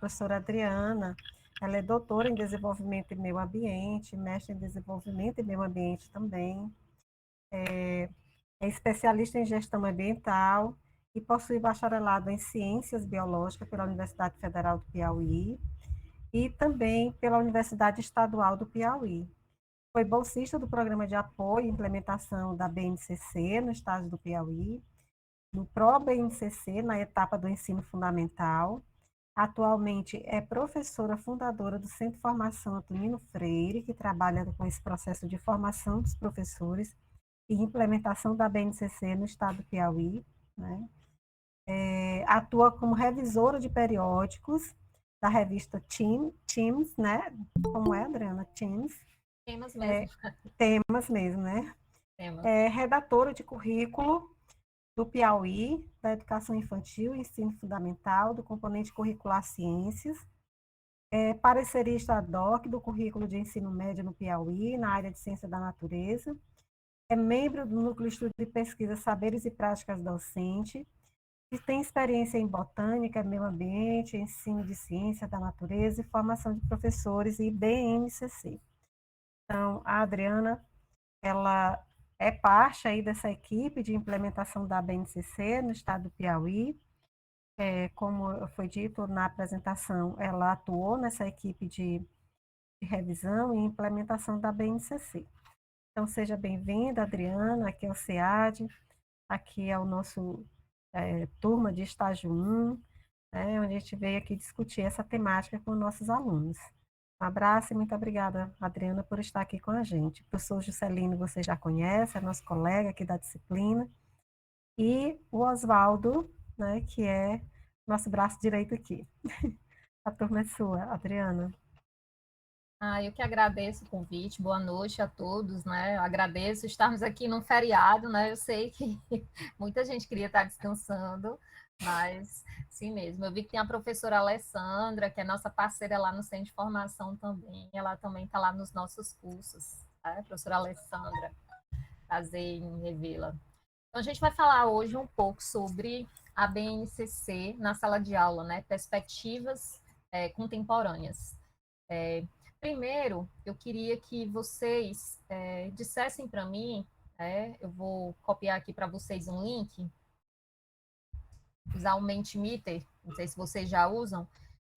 professora Adriana. Ela é doutora em Desenvolvimento e Meio Ambiente, mestre em Desenvolvimento e Meio Ambiente também. É especialista em Gestão Ambiental e possui bacharelado em Ciências Biológicas pela Universidade Federal do Piauí e também pela Universidade Estadual do Piauí. Foi bolsista do Programa de Apoio e Implementação da BNCC no estado do Piauí, no PRO-BNCC, na etapa do ensino fundamental. Atualmente é professora fundadora do Centro de Formação Antonino Freire, que trabalha com esse processo de formação dos professores e implementação da BNCC no estado do Piauí, né? Atua como revisora de periódicos da revista Teams, né? Como é, Adriana? Teams. Temas mesmo. Temas mesmo, né? Temas. Redatora de currículo do Piauí, da Educação Infantil e Ensino Fundamental, do componente curricular Ciências. Parecerista ad hoc do currículo de ensino médio no Piauí, na área de Ciência da Natureza. É membro do Núcleo de Estudo e Pesquisa Saberes e Práticas Docente, e tem experiência em botânica, meio ambiente, ensino de ciência da natureza e formação de professores e BNCC. Então, a Adriana, ela é parte aí dessa equipe de implementação da BNCC no estado do Piauí. Como foi dito na apresentação, ela atuou nessa equipe de revisão e implementação da BNCC. Então, seja bem-vinda, Adriana, aqui é o SEAD, aqui é o nosso turma de estágio 1, onde a gente veio aqui discutir essa temática com nossos alunos. Um abraço e muito obrigada, Adriana, por estar aqui com a gente. O professor Juscelino, você já conhece, é nosso colega aqui da disciplina, e o Oswaldo, né, que é nosso braço direito aqui. A turma é sua, Adriana. Eu que agradeço o convite, boa noite a todos, né? Eu agradeço estarmos aqui num feriado, né? Eu sei que muita gente queria estar descansando, mas sim mesmo. Eu vi que tem a professora Alessandra, que é nossa parceira lá no Centro de Formação também, ela também está lá nos nossos cursos, tá? Professora Alessandra, prazer em revê-la. Então, a gente vai falar hoje um pouco sobre a BNCC na sala de aula, né? Perspectivas contemporâneas. Primeiro, eu queria que vocês dissessem para mim, eu vou copiar aqui para vocês um link, usar o Mentimeter, não sei se vocês já usam,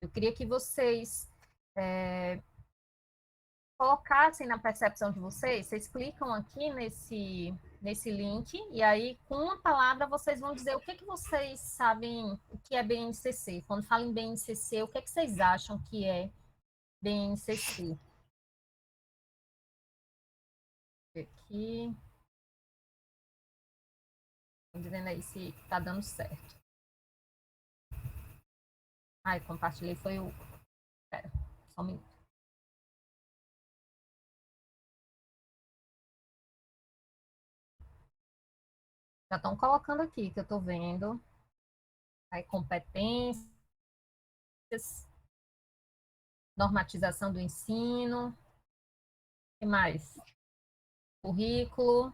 eu queria que vocês colocassem na percepção de vocês clicam aqui nesse link, e aí, com uma palavra, vocês vão dizer o que vocês sabem o que é BNCC. Quando falam em BNCC, o que vocês acham que é BNCC? Aqui. Dizendo aí se está dando certo. Compartilhei foi o... Espera, só um minuto. Já estão colocando aqui, que eu estou vendo. Aí, competências, normatização do ensino. O que mais? Currículo.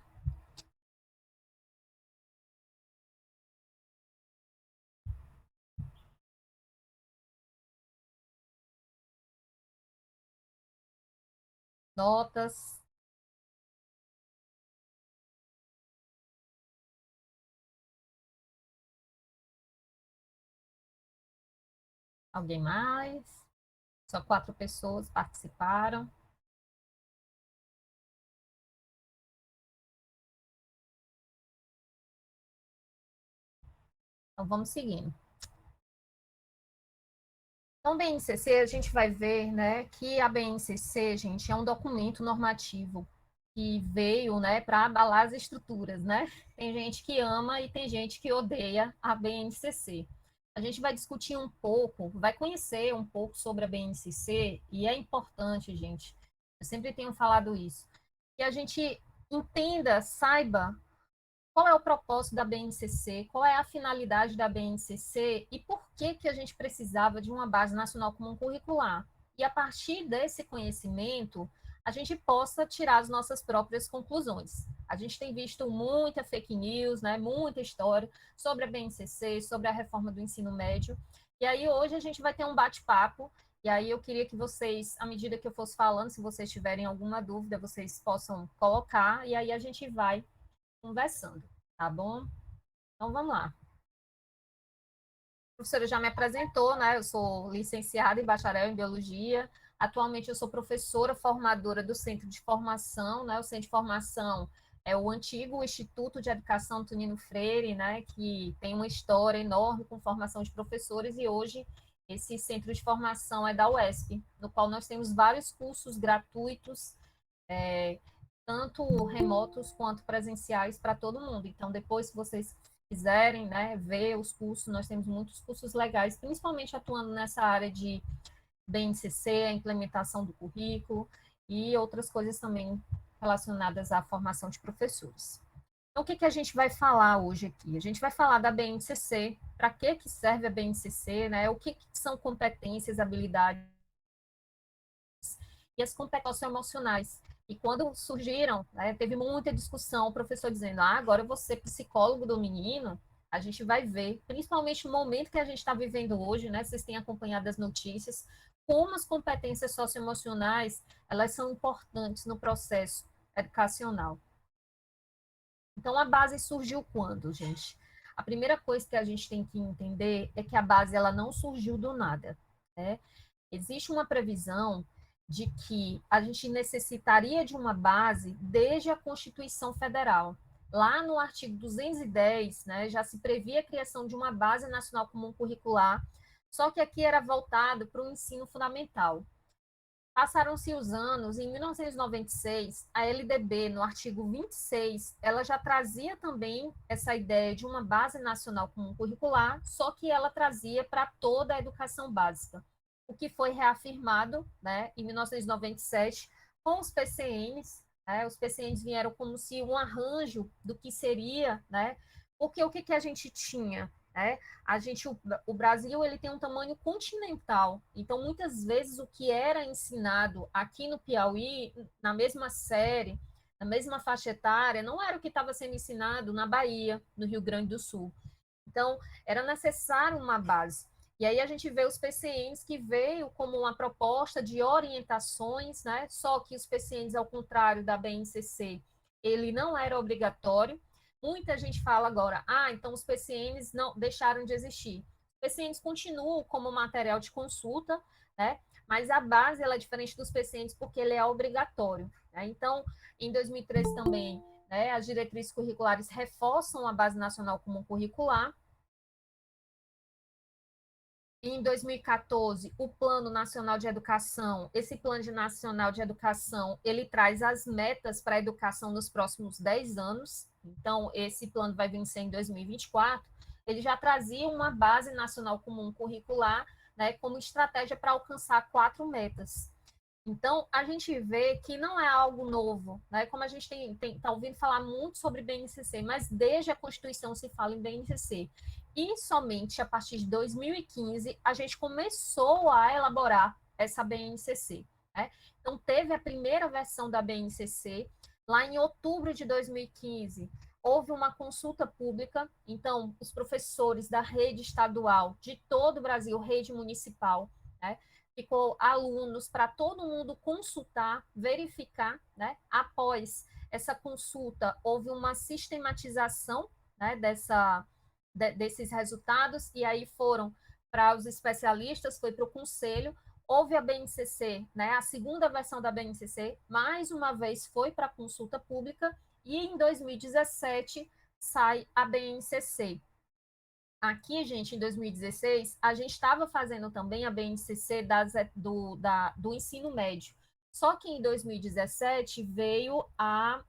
Notas. Alguém mais? Só 4 pessoas participaram. Então, vamos seguindo. Então, BNCC, a gente vai ver, né, que a BNCC, gente, é um documento normativo que veio, né, para abalar as estruturas, né? Tem gente que ama e tem gente que odeia a BNCC. A gente vai discutir um pouco, vai conhecer um pouco sobre a BNCC, e é importante, gente, eu sempre tenho falado isso, que a gente entenda, saiba qual é o propósito da BNCC, qual é a finalidade da BNCC e por que a gente precisava de uma base nacional comum curricular. E a partir desse conhecimento, a gente possa tirar as nossas próprias conclusões. A gente tem visto muita fake news, né, muita história sobre a BNCC, sobre a reforma do ensino médio, E aí hoje a gente vai ter um bate-papo, e aí eu queria que vocês, à medida que eu fosse falando, se vocês tiverem alguma dúvida, vocês possam colocar, e aí a gente vai conversando, tá bom? Então vamos lá. A professora já me apresentou, né? Eu sou licenciada em bacharel em biologia. Atualmente eu sou professora formadora do Centro de Formação, né? O Centro de Formação é o antigo Instituto de Educação Antonino Freire, né? Que tem uma história enorme com formação de professores e hoje esse centro de formação é da UESP, no qual nós temos vários cursos gratuitos, é, tanto remotos quanto presenciais para todo mundo. Então, depois, se vocês quiserem, né, ver os cursos, nós temos muitos cursos legais, principalmente atuando nessa área de BNCC, a implementação do currículo e outras coisas também relacionadas à formação de professores. Então, o que a gente vai falar hoje aqui? A gente vai falar da BNCC, para que serve a BNCC, né? O que são competências, habilidades e as competências emocionais. E quando surgiram, né, teve muita discussão, o professor dizendo, agora eu vou ser psicólogo do menino, a gente vai ver, principalmente no momento que a gente está vivendo hoje, né, vocês têm acompanhado as notícias, como as competências socioemocionais, elas são importantes no processo educacional. Então, a base surgiu quando, gente? A primeira coisa que a gente tem que entender é que a base ela não surgiu do nada, né? Existe uma previsão de que a gente necessitaria de uma base desde a Constituição Federal. Lá no artigo 210, né, já se previa a criação de uma base nacional comum curricular, só que aqui era voltado para o ensino fundamental. Passaram-se os anos, em 1996, a LDB, no artigo 26, ela já trazia também essa ideia de uma base nacional comum curricular, só que ela trazia para toda a educação básica, o que foi reafirmado, né, em 1997 com os PCNs, né, os PCNs vieram como se um arranjo do que seria, né, porque o que a gente tinha? Né? O Brasil ele tem um tamanho continental, então muitas vezes o que era ensinado aqui no Piauí, na mesma série, na mesma faixa etária, não era o que estava sendo ensinado na Bahia, no Rio Grande do Sul. Então, era necessário uma base. E aí a gente vê os PCNs que veio como uma proposta de orientações, né? Só que os PCNs, ao contrário da BNCC, ele não era obrigatório. Muita gente fala agora, então os PCNs não deixaram de existir. Os PCNs continuam como material de consulta, né? Mas a base ela é diferente dos PCNs porque ele é obrigatório. Né? Então, em 2013 também, né, as diretrizes curriculares reforçam a Base Nacional Comum Curricular. Em 2014, o Plano Nacional de Educação, esse Plano Nacional de Educação, ele traz as metas para a educação nos próximos 10 anos. Então, esse plano vai vencer em 2024. Ele já trazia uma Base Nacional Comum Curricular, né, como estratégia para alcançar 4 metas. Então, a gente vê que não é algo novo, né? Como a gente tá ouvindo falar muito sobre BNCC, mas desde a Constituição se fala em BNCC. E somente a partir de 2015 a gente começou a elaborar essa BNCC. Né? Então, teve a primeira versão da BNCC lá em outubro de 2015. Houve uma consulta pública, então, os professores da rede estadual de todo o Brasil, rede municipal, né? Ficou alunos para todo mundo consultar, verificar, né? Após essa consulta, houve uma sistematização, né, desses resultados, e aí foram para os especialistas, foi para o conselho, houve a BNCC, né, a segunda versão da BNCC, mais uma vez foi para a consulta pública, e em 2017 sai a BNCC. Aqui, gente, em 2016, a gente estava fazendo também a BNCC do ensino médio. Só que em 2017 veio a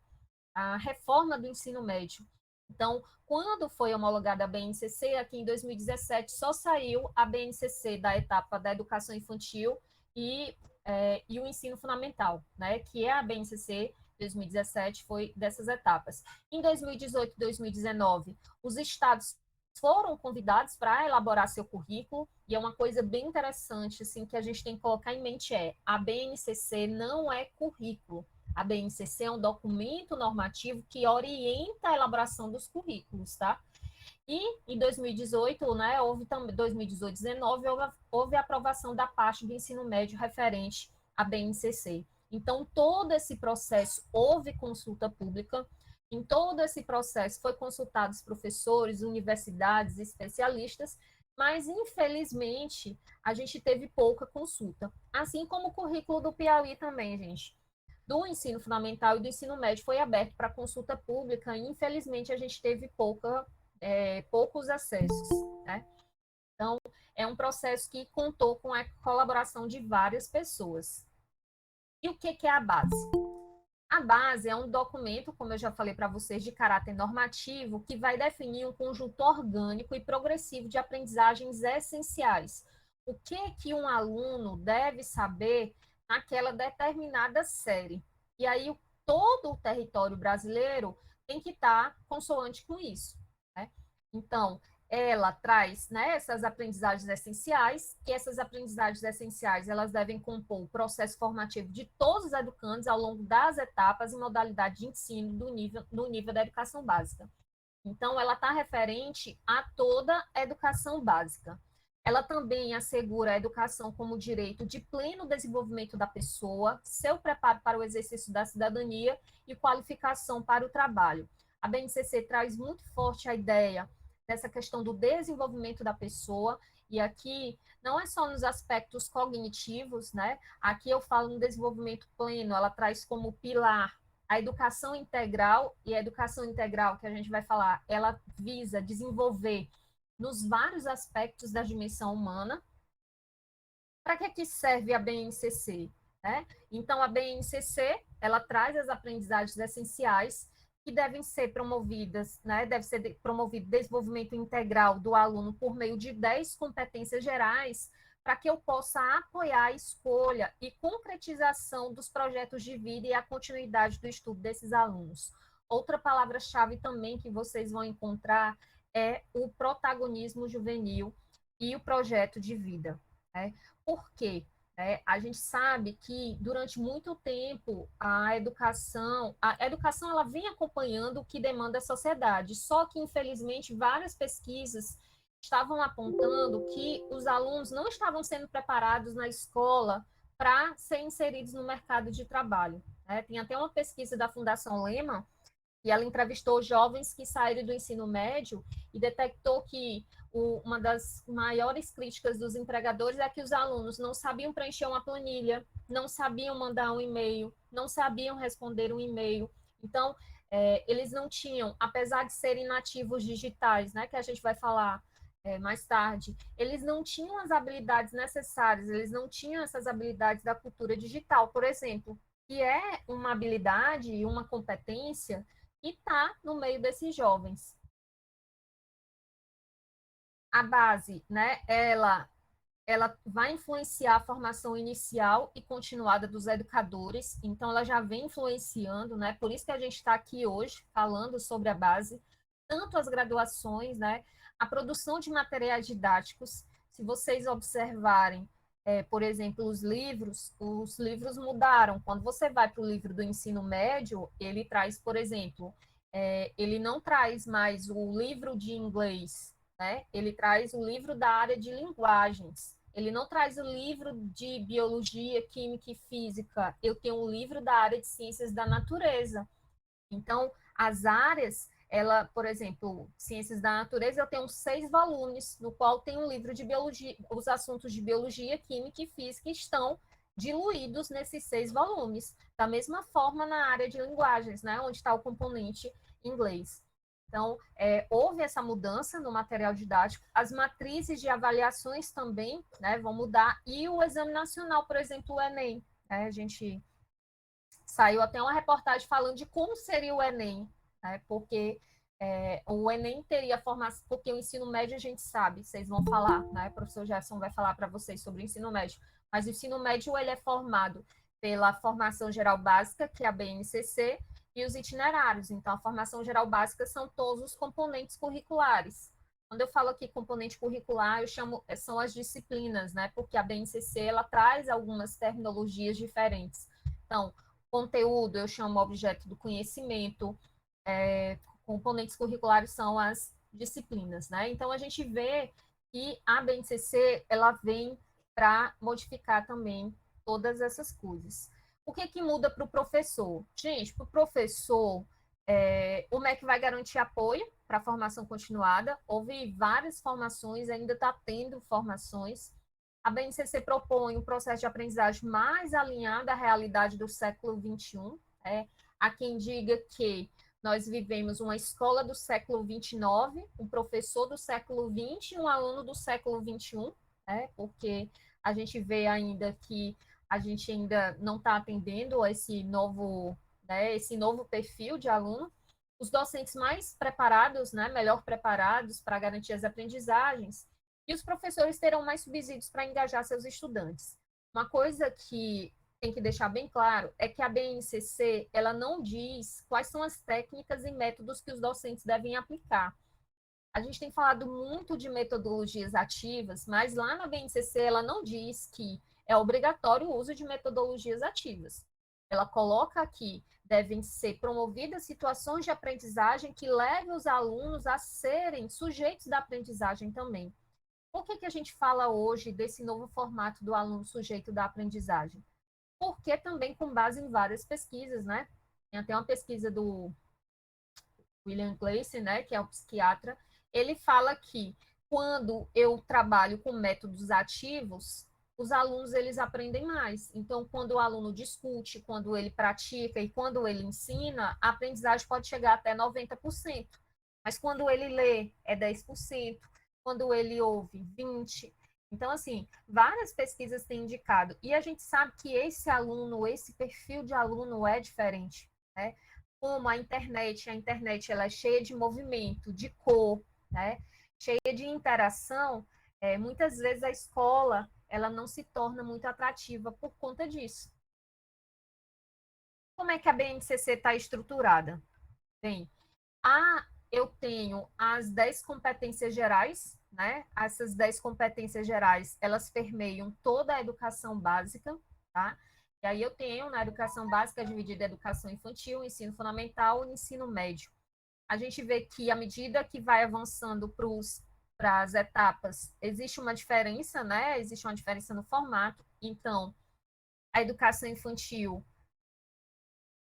reforma do ensino médio. Então, quando foi homologada a BNCC, aqui em 2017, só saiu a BNCC da etapa da educação infantil e o ensino fundamental, né? Que é a BNCC 2017, foi dessas etapas. Em 2018 e 2019, os estados foram convidados para elaborar seu currículo, e é uma coisa bem interessante assim, que a gente tem que colocar em mente a BNCC não é currículo. A BNCC é um documento normativo que orienta a elaboração dos currículos, tá? E em 2018, né, houve também 2018, 19, houve a aprovação da parte do ensino médio referente à BNCC. Então, todo esse processo houve consulta pública. Em todo esse processo foi consultados professores, universidades, especialistas, mas infelizmente a gente teve pouca consulta. Assim como o currículo do Piauí também, gente. Do ensino fundamental e do ensino médio foi aberto para consulta pública e infelizmente a gente teve poucos acessos, né? Então, é um processo que contou com a colaboração de várias pessoas. E o que é a base? A base é um documento, como eu já falei para vocês, de caráter normativo, que vai definir um conjunto orgânico e progressivo de aprendizagens essenciais. O que um aluno deve saber naquela determinada série. E aí, todo o território brasileiro tem que estar consoante com isso, né? Então, ela traz, né, essas aprendizagens essenciais, que essas aprendizagens essenciais elas devem compor o processo formativo de todos os educandos ao longo das etapas e modalidades de ensino no nível da educação básica. Então, ela está referente a toda a educação básica. Ela também assegura a educação como direito de pleno desenvolvimento da pessoa, seu preparo para o exercício da cidadania e qualificação para o trabalho. A BNCC traz muito forte a ideia dessa questão do desenvolvimento da pessoa, e aqui não é só nos aspectos cognitivos, né? Aqui eu falo no desenvolvimento pleno, ela traz como pilar a educação integral, e a educação integral que a gente vai falar, ela visa desenvolver nos vários aspectos da dimensão humana. Para que serve a BNCC? Né? Então, a BNCC, ela traz as aprendizagens essenciais que devem ser promovidas, né? Deve ser promovido o desenvolvimento integral do aluno por meio de 10 competências gerais, para que eu possa apoiar a escolha e concretização dos projetos de vida e a continuidade do estudo desses alunos. Outra palavra-chave também que vocês vão encontrar é o protagonismo juvenil e o projeto de vida. Né? Por quê? A gente sabe que durante muito tempo a educação ela vem acompanhando o que demanda a sociedade, só que infelizmente várias pesquisas estavam apontando que os alunos não estavam sendo preparados na escola para serem inseridos no mercado de trabalho. Né? Tem até uma pesquisa da Fundação Lehman, e ela entrevistou jovens que saíram do ensino médio e detectou que uma das maiores críticas dos empregadores é que os alunos não sabiam preencher uma planilha, não sabiam mandar um e-mail, não sabiam responder um e-mail. Então, eles não tinham, apesar de serem nativos digitais, né, que a gente vai falar mais tarde, eles não tinham as habilidades necessárias, eles não tinham essas habilidades da cultura digital, por exemplo, que é uma habilidade e uma competência que está no meio desses jovens. A base, né, ela vai influenciar a formação inicial e continuada dos educadores, então ela já vem influenciando, né, por isso que a gente está aqui hoje falando sobre a base, tanto as graduações, né, a produção de materiais didáticos, se vocês observarem, por exemplo, os livros mudaram. Quando você vai para o livro do ensino médio, ele traz, por exemplo, ele não traz mais o livro de inglês, né? Ele traz o livro da área de linguagens. Ele não traz o livro de biologia, química e física. Eu tenho um livro da área de ciências da natureza. Então, as áreas, por exemplo, ciências da natureza, eu tenho 6 volumes, no qual tem um livro de biologia, os assuntos de biologia, química e física estão diluídos nesses 6 volumes. Da mesma forma na área de linguagens, né, onde está o componente inglês. Então, houve essa mudança no material didático, as matrizes de avaliações também, né, vão mudar, e o exame nacional, por exemplo, o Enem, né, a gente saiu até uma reportagem falando de como seria o Enem, né, porque o Enem teria formação, porque o ensino médio a gente sabe, vocês vão falar, né, o professor Gerson vai falar para vocês sobre o ensino médio, mas o ensino médio ele é formado pela formação geral básica, que é a BNCC, e os itinerários. Então, a formação geral básica são todos os componentes curriculares. Quando eu falo aqui componente curricular, eu chamo, são as disciplinas, né? Porque a BNCC, ela traz algumas terminologias diferentes. Então, conteúdo eu chamo objeto do conhecimento, componentes curriculares são as disciplinas, né? Então, a gente vê que a BNCC, ela vem para modificar também todas essas coisas. O que que muda para o professor? Gente, para o professor, o MEC vai garantir apoio para a formação continuada. Houve várias formações, ainda está tendo formações. A BNCC propõe um processo de aprendizagem mais alinhado à realidade do século XXI. Há quem diga que nós vivemos uma escola do século XXIX, um professor do século XX e um aluno do século XXI, porque a gente vê ainda que a gente ainda não está atendendo a esse novo perfil de aluno. Os docentes mais preparados, melhor preparados para garantir as aprendizagens, e os professores terão mais subsídios para engajar seus estudantes. Uma coisa que tem que deixar bem claro é que a BNCC, ela não diz quais são as técnicas e métodos que os docentes devem aplicar. A gente tem falado muito de metodologias ativas, mas lá na BNCC ela não diz que é obrigatório o uso de metodologias ativas. Ela coloca aqui, devem ser promovidas situações de aprendizagem que levem os alunos a serem sujeitos da aprendizagem também. Por que a gente fala hoje desse novo formato do aluno sujeito da aprendizagem? Porque também com base em várias pesquisas, né? Tem até uma pesquisa do William Glasser, né, que é um psiquiatra, ele fala que quando eu trabalho com métodos ativos, os alunos eles aprendem mais. Então, quando o aluno discute, quando ele pratica e quando ele ensina, a aprendizagem pode chegar até 90%. Mas quando ele lê, é 10%. Quando ele ouve, 20%. Então, assim, várias pesquisas têm indicado. E a gente sabe que esse aluno, esse perfil de aluno é diferente, né? Como a internet ela é cheia de movimento, de cor, né? Cheia de interação, muitas vezes a escola ela não se torna muito atrativa por conta disso. Como é que a BNCC está estruturada? Bem, eu tenho as 10 competências gerais, né? Essas 10 competências gerais, elas permeiam toda a educação básica, tá? E aí eu tenho na educação básica dividida em educação infantil, ensino fundamental e ensino médio. A gente vê que à medida que vai avançando para as etapas, existe uma diferença, né? Existe uma diferença no formato. Então, a educação infantil,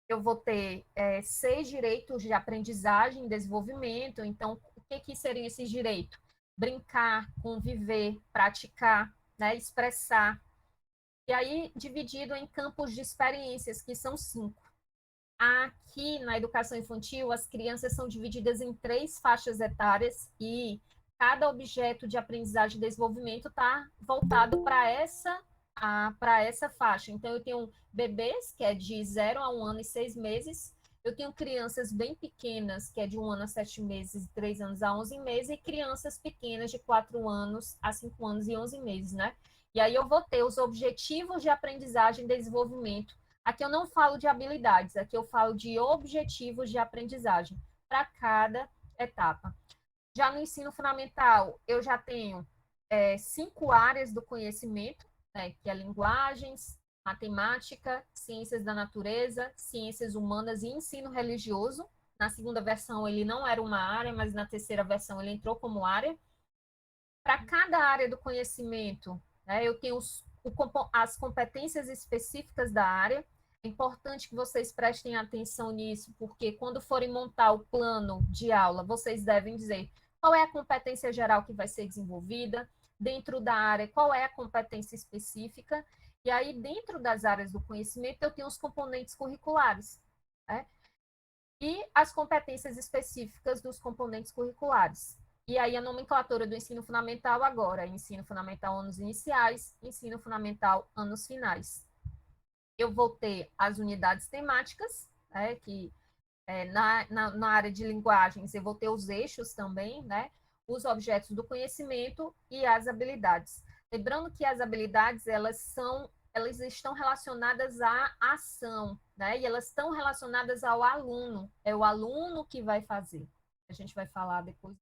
eu vou ter 6 direitos de aprendizagem e desenvolvimento. Então, o que seriam esses direitos? Brincar, conviver, praticar, né? Expressar. E aí, dividido em campos de experiências, que são 5. Aqui na educação infantil, as crianças são divididas em 3 faixas etárias e cada objeto de aprendizagem e desenvolvimento está voltado para essa faixa. Então, eu tenho bebês, que é de 0 a 1 ano e 6 meses. Eu tenho crianças bem pequenas, que é de 1 ano a 7 meses, 3 anos a 11 meses, e crianças pequenas de 4 anos a 5 anos e 11 meses, né? E aí eu vou ter os objetivos de aprendizagem e desenvolvimento. Aqui eu não falo de habilidades, aqui eu falo de objetivos de aprendizagem para cada etapa. Já no ensino fundamental, eu já tenho 5 áreas do conhecimento, né, que é linguagens, matemática, ciências da natureza, ciências humanas e ensino religioso. Na segunda versão ele não era uma área, mas na terceira versão ele entrou como área. Para cada área do conhecimento, né, eu tenho as competências específicas da área. É importante que vocês prestem atenção nisso, porque quando forem montar o plano de aula, vocês devem dizer qual é a competência geral que vai ser desenvolvida, dentro da área, qual é a competência específica, e aí dentro das áreas do conhecimento eu tenho os componentes curriculares, né? E as competências específicas dos componentes curriculares. E aí a nomenclatura do ensino fundamental agora, ensino fundamental anos iniciais, ensino fundamental anos finais. Eu vou ter as unidades temáticas, né, que na área de linguagens eu vou ter os eixos também, né, os objetos do conhecimento e as habilidades. Lembrando que as habilidades, elas estão relacionadas à ação, né, e elas estão relacionadas ao aluno, é o aluno que vai fazer. A gente vai falar depois.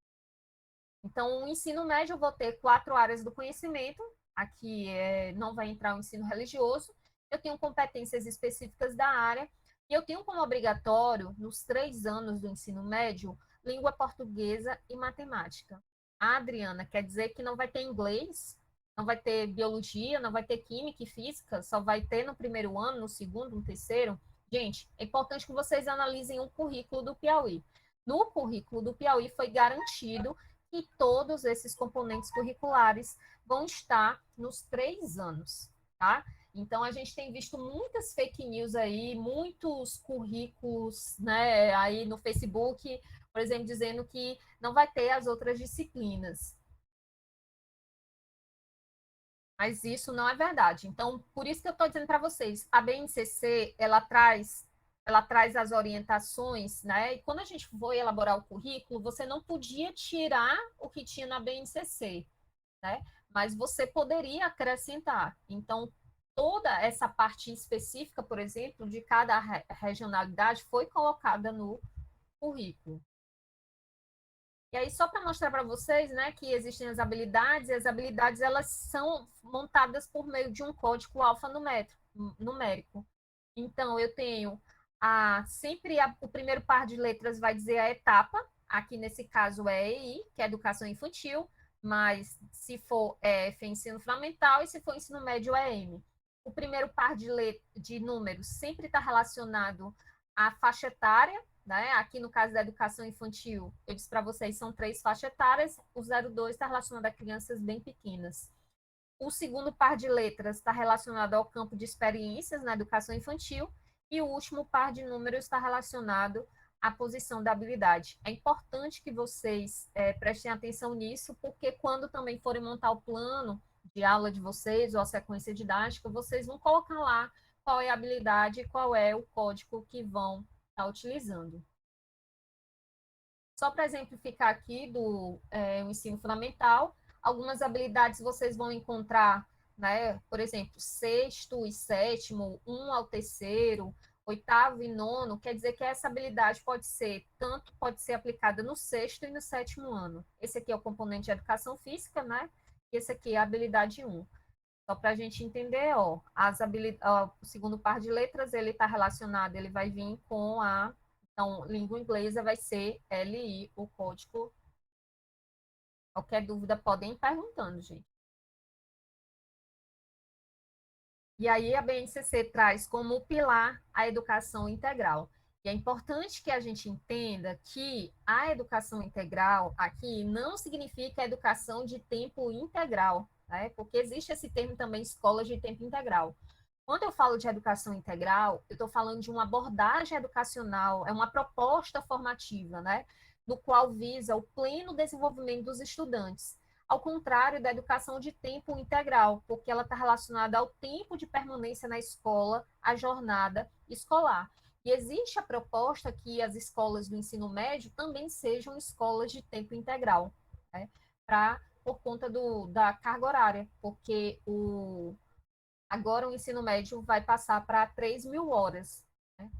Então, o ensino médio eu vou ter 4 áreas do conhecimento, aqui não vai entrar o ensino religioso, eu tenho competências específicas da área, e eu tenho como obrigatório, nos 3 anos do ensino médio, língua portuguesa e matemática. Ah, Adriana, quer dizer que não vai ter inglês, não vai ter biologia, não vai ter química e física, só vai ter no primeiro ano, no segundo, no terceiro? Gente, é importante que vocês analisem o currículo do Piauí. No currículo do Piauí foi garantido que todos esses componentes curriculares vão estar nos 3 anos, tá? Então, a gente tem visto muitas fake news aí, muitos currículos, né, aí no Facebook, por exemplo, dizendo que não vai ter as outras disciplinas. Mas isso não é verdade. Então, por isso que eu estou dizendo para vocês, a BNCC, ela traz as orientações, né? E quando a gente foi elaborar o currículo, você não podia tirar o que tinha na BNCC, né? Mas você poderia acrescentar. Então, toda essa parte específica, por exemplo, de cada regionalidade foi colocada no currículo. E aí, só para mostrar para vocês, né, que existem as habilidades, e as habilidades elas são montadas por meio de um código alfanumérico. Então, eu tenho o primeiro par de letras vai dizer a etapa, aqui nesse caso é EI, que é educação infantil, mas se for EF é ensino fundamental e se for ensino médio é M. O primeiro par de números sempre está relacionado à faixa etária, né? Aqui no caso da educação infantil, eu disse para vocês, são 3 faixas etárias, o 02 está relacionado a crianças bem pequenas. O segundo par de letras está relacionado ao campo de experiências na educação infantil e o último par de números está relacionado à posição da habilidade. É importante que vocês prestem atenção nisso, porque quando também forem montar o plano de aula de vocês ou a sequência didática, vocês vão colocar lá qual é a habilidade e qual é o código que vão estar utilizando. Só para exemplificar aqui do ensino fundamental, algumas habilidades vocês vão encontrar, né? Por exemplo, sexto e sétimo, um ao terceiro, oitavo e nono, quer dizer que essa habilidade pode ser aplicada no sexto e no sétimo ano. Esse aqui é o componente de educação física, né? E esse aqui é a habilidade 1. Só para a gente entender, ó, o segundo par de letras, ele está relacionado, ele vai vir com então, língua inglesa vai ser LI, o código. Qualquer dúvida, podem ir perguntando, gente. E aí a BNCC traz como pilar a educação integral. E é importante que a gente entenda que a educação integral aqui não significa educação de tempo integral, né? Porque existe esse termo também, escolas de tempo integral. Quando eu falo de educação integral, eu estou falando de uma abordagem educacional, é uma proposta formativa, né? No qual visa o pleno desenvolvimento dos estudantes, ao contrário da educação de tempo integral, porque ela está relacionada ao tempo de permanência na escola, à jornada escolar. E existe a proposta que as escolas do ensino médio também sejam escolas de tempo integral, né? Por conta da carga horária, porque agora o ensino médio vai passar para 3.000 horas. Né?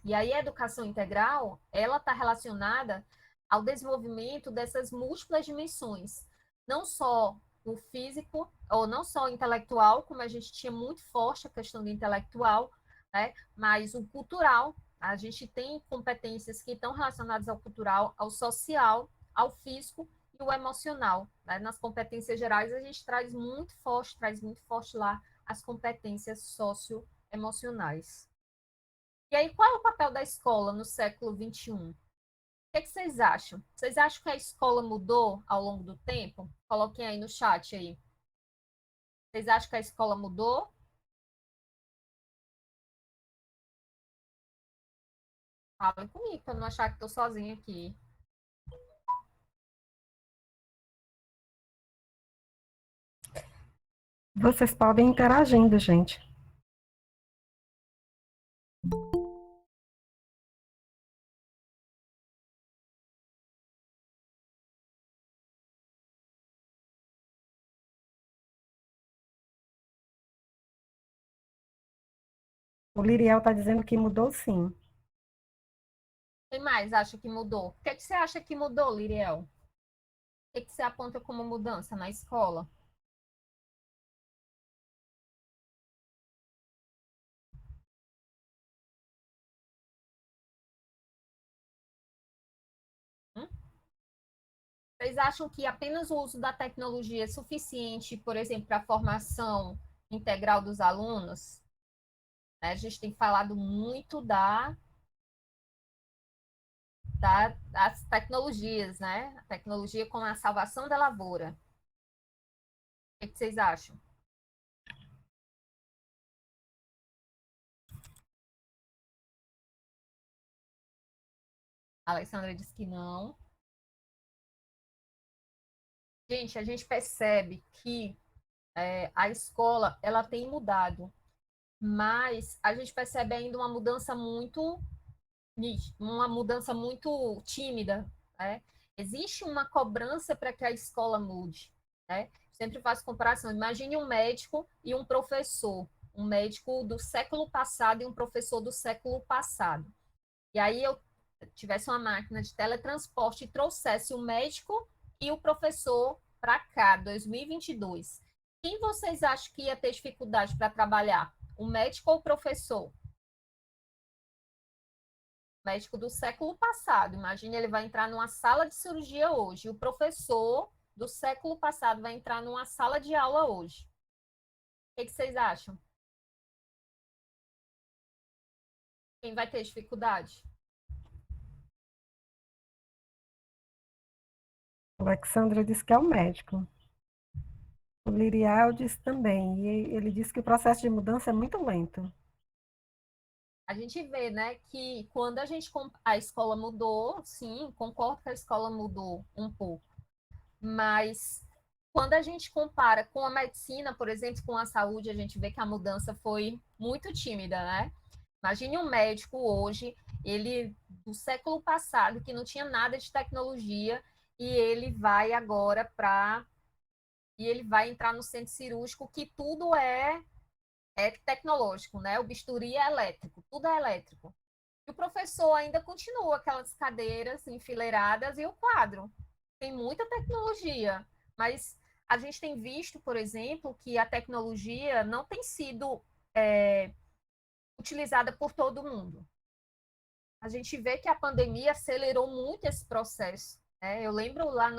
E aí a educação integral, ela está relacionada ao desenvolvimento dessas múltiplas dimensões, não só o físico, ou não só o intelectual, como a gente tinha muito forte a questão do intelectual, né? Mas o cultural, a gente tem competências que estão relacionadas ao cultural, ao social, ao físico e o emocional. Né? Nas competências gerais, a gente traz muito forte lá as competências socioemocionais. E aí, qual é o papel da escola no século XXI? O que vocês acham? Vocês acham que a escola mudou ao longo do tempo? Coloquem aí no chat aí. Vocês acham que a escola mudou? Falem comigo, para não achar que estou sozinha aqui. Vocês podem ir interagindo, gente. O Liriel está dizendo que mudou sim. Quem mais acha que mudou? O que você acha que mudou, Liriel? O que você aponta como mudança na escola? Vocês acham que apenas o uso da tecnologia é suficiente, por exemplo, para a formação integral dos alunos? Né? A gente tem falado muito das tecnologias, né? A tecnologia como a salvação da lavoura. O que vocês acham? A Alessandra disse que não. Gente, a gente percebe que a escola ela tem mudado, mas a gente percebe ainda uma mudança muito tímida, né? Existe uma cobrança para que a escola mude, né? Sempre faço comparação. Imagine um médico e um professor, um médico do século passado e um professor do século passado. E aí eu tivesse uma máquina de teletransporte e trouxesse o médico e o professor para cá, 2022. Quem vocês acham que ia ter dificuldade para trabalhar? O médico ou o professor? Médico do século passado. Imagine, ele vai entrar numa sala de cirurgia hoje. O professor do século passado vai entrar numa sala de aula hoje. O que vocês acham? Quem vai ter dificuldade? A Alexandra disse que é o médico. O Lirial disse também, e ele disse que o processo de mudança é muito lento. A gente vê, né, que quando a escola mudou, sim, concordo que a escola mudou um pouco, mas quando a gente compara com a medicina, por exemplo, com a saúde, a gente vê que a mudança foi muito tímida, né? Imagine um médico hoje, ele do século passado, que não tinha nada de tecnologia, e ele vai agora para. E ele vai entrar no centro cirúrgico, que tudo é tecnológico, né? O bisturi é elétrico, tudo é elétrico. E o professor ainda continua aquelas cadeiras enfileiradas e o quadro. Tem muita tecnologia, mas a gente tem visto, por exemplo, que a tecnologia não tem sido é, utilizada por todo mundo. A gente vê que a pandemia acelerou muito esse processo. Né? Eu lembro lá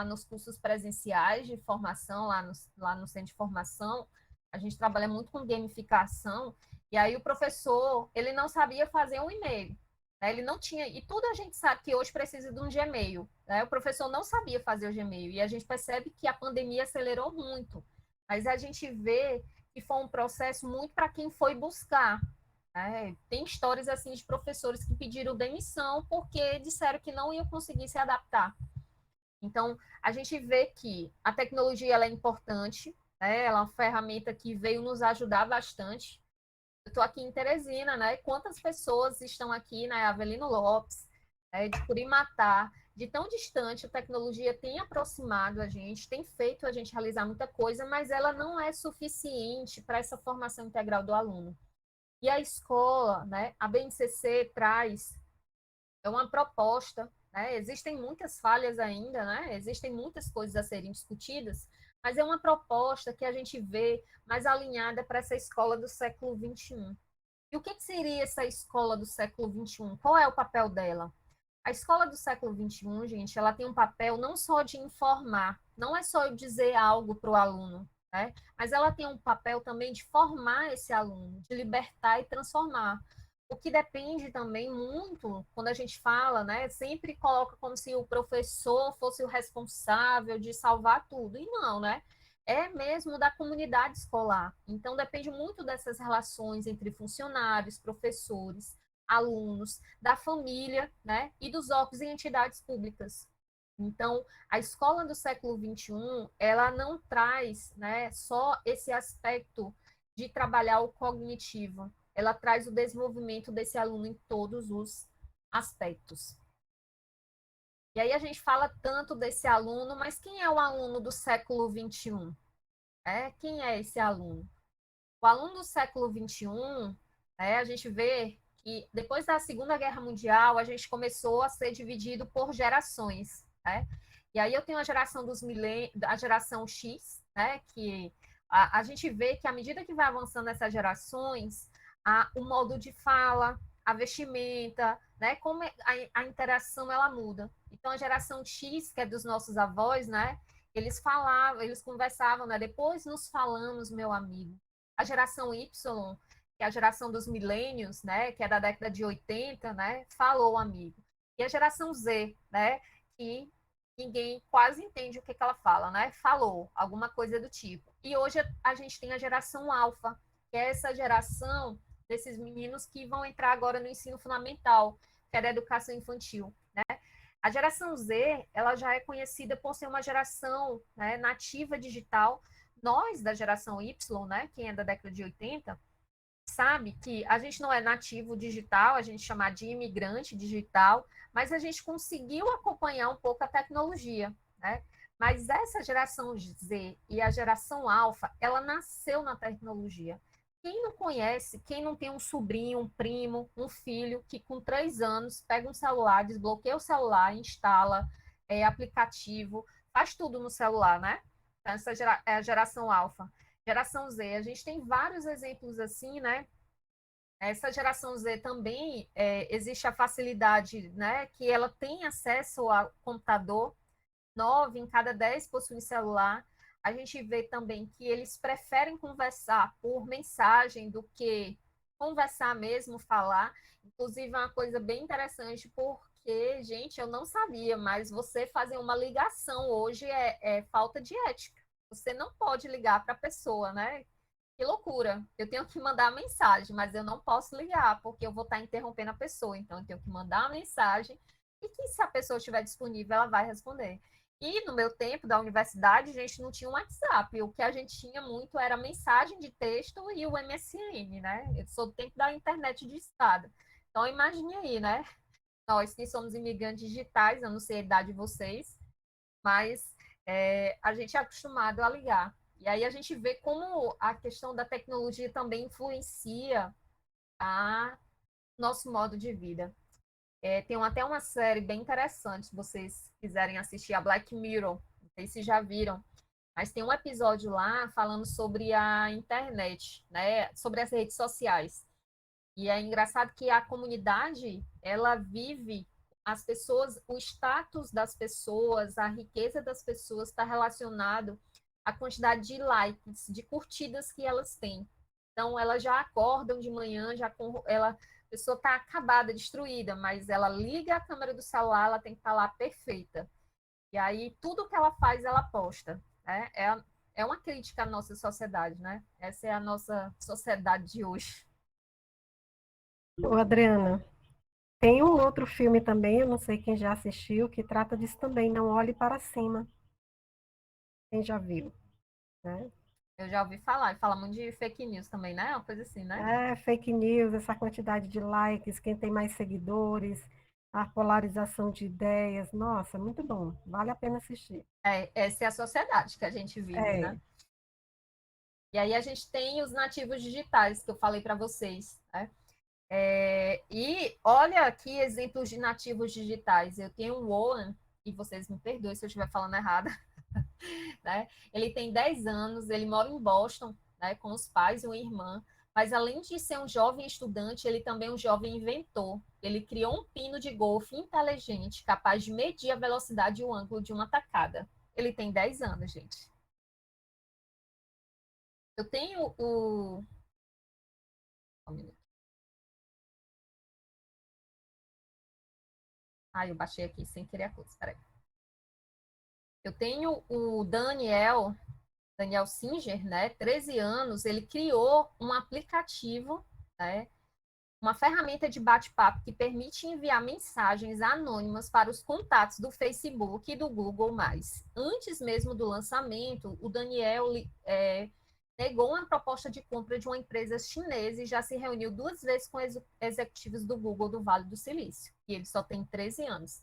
nos cursos presenciais de formação, lá no centro de formação, a gente trabalha muito com gamificação, e aí o professor, ele não sabia fazer um e-mail. Né? Ele não tinha, e tudo a gente sabe que hoje precisa de um Gmail. Né? O professor não sabia fazer o Gmail, e a gente percebe que a pandemia acelerou muito. Mas a gente vê que foi um processo muito para quem foi buscar. Tem histórias assim de professores que pediram demissão porque disseram que não iam conseguir se adaptar. Então, a gente vê que a tecnologia ela é importante, né? Ela é uma ferramenta que veio nos ajudar bastante. Eu estou aqui em Teresina, né? Quantas pessoas estão aqui, né? Avelino Lopes, de Curimatá, de tão distante, a tecnologia tem aproximado a gente, tem feito a gente realizar muita coisa, mas ela não é suficiente para essa formação integral do aluno. E a escola, né, a BNCC traz uma proposta, né, existem muitas falhas ainda, né, existem muitas coisas a serem discutidas, mas é uma proposta que a gente vê mais alinhada para essa escola do século XXI. E o que seria essa escola do século XXI? Qual é o papel dela? A escola do século XXI, gente, ela tem um papel não só de informar, não é só eu dizer algo para o aluno, né? Mas ela tem um papel também de formar esse aluno, de libertar e transformar. O que depende também muito, quando a gente fala, né? Sempre coloca como se o professor fosse o responsável de salvar tudo. E não, né? É mesmo da comunidade escolar. Então, depende muito dessas relações entre funcionários, professores, alunos, da família, né, e dos órgãos e entidades públicas. Então, a escola do século XXI, ela não traz, né, só esse aspecto de trabalhar o cognitivo, ela traz o desenvolvimento desse aluno em todos os aspectos. E aí a gente fala tanto desse aluno, mas quem é o aluno do século XXI? Quem é esse aluno? O aluno do século XXI, a gente vê que depois da Segunda Guerra Mundial, a gente começou a ser dividido por gerações. Né? E aí eu tenho a geração a geração X, né, que a gente vê que à medida que vai avançando essas gerações, o modo de fala, a vestimenta, né, como a interação ela muda. Então, a geração X, que é dos nossos avós, né, eles falavam, eles conversavam, né, depois nos falamos, meu amigo. A geração Y, que é a geração dos milênios, né, que é da década de 80, né, falou, amigo. E a geração Z, né, que ninguém quase entende o que, que ela fala, né, falou, alguma coisa do tipo. E hoje a gente tem a geração alfa, que é essa geração desses meninos que vão entrar agora no ensino fundamental, que é da educação infantil, né? A geração Z, ela já é conhecida por ser uma geração, né, nativa digital. Nós, da geração Y, né, quem é da década de 80, sabe que a gente não é nativo digital, a gente chama de imigrante digital, mas a gente conseguiu acompanhar um pouco a tecnologia, né? Mas essa geração Z e a geração alfa, ela nasceu na tecnologia. Quem não conhece, quem não tem um sobrinho, um primo, um filho que com 3 anos pega um celular, desbloqueia o celular, instala aplicativo, faz tudo no celular, né? Então, essa é a geração alfa. Geração Z, a gente tem vários exemplos assim, né? Essa geração Z também existe a facilidade, né? Que ela tem acesso ao computador, 9 em cada 10 possuem celular. A gente vê também que eles preferem conversar por mensagem do que conversar mesmo, falar. Inclusive, é uma coisa bem interessante, porque, gente, eu não sabia, mas você fazer uma ligação hoje é falta de ética. Você não pode ligar para a pessoa, né? Que loucura. Eu tenho que mandar a mensagem, mas eu não posso ligar, porque eu vou estar interrompendo a pessoa. Então, eu tenho que mandar a mensagem e que, se a pessoa estiver disponível, ela vai responder. E no meu tempo da universidade, a gente não tinha um WhatsApp. O que a gente tinha muito era mensagem de texto e o MSN, né? Eu sou do tempo da internet de escada. Então, imagine aí, né? Nós que somos imigrantes digitais, eu não sei a idade de vocês, mas a gente é acostumado a ligar. E aí a gente vê como a questão da tecnologia também influencia a nosso modo de vida. Tem até uma série bem interessante, se vocês quiserem assistir, a Black Mirror, não sei se já viram, mas tem um episódio lá falando sobre a internet, né, sobre as redes sociais. E é engraçado que a comunidade, ela vive as pessoas, o status das pessoas, a riqueza das pessoas está relacionado à quantidade de likes, de curtidas que elas têm. Então, elas já acordam de manhã, a pessoa está acabada, destruída, mas ela liga a câmera do celular, ela tem que estar lá perfeita. E aí, tudo que ela faz, ela posta. Né? É uma crítica à nossa sociedade, né? Essa é a nossa sociedade de hoje. Ô, Adriana, tem um outro filme também, eu não sei quem já assistiu, que trata disso também, Não Olhe para Cima. Quem já viu, né? Eu já ouvi falar, e fala muito de fake news também, né? Uma coisa assim, né? É, fake news, essa quantidade de likes, quem tem mais seguidores, a polarização de ideias. Nossa, muito bom. Vale a pena assistir. Essa é a sociedade que a gente vive, né? É, E aí a gente tem os nativos digitais, que eu falei para vocês, né? E olha aqui exemplos de nativos digitais. Eu tenho o Owen, e vocês me perdoem se eu estiver falando errado, né? Ele tem 10 anos, ele mora em Boston, né, com os pais e uma irmã, mas além de ser um jovem estudante, ele também é um jovem inventor. Ele criou um pino de golfe inteligente, capaz de medir a velocidade e o ângulo de uma tacada. Ele tem 10 anos, gente. Eu tenho o. Ai, eu baixei aqui sem querer a coisa, peraí. Eu tenho o Daniel Singer, né, 13 anos, ele criou um aplicativo, né, uma ferramenta de bate-papo que permite enviar mensagens anônimas para os contatos do Facebook e do Google+. Antes mesmo do lançamento, o Daniel negou uma proposta de compra de uma empresa chinesa e já se reuniu 2 vezes com executivos do Google do Vale do Silício. E ele só tem 13 anos.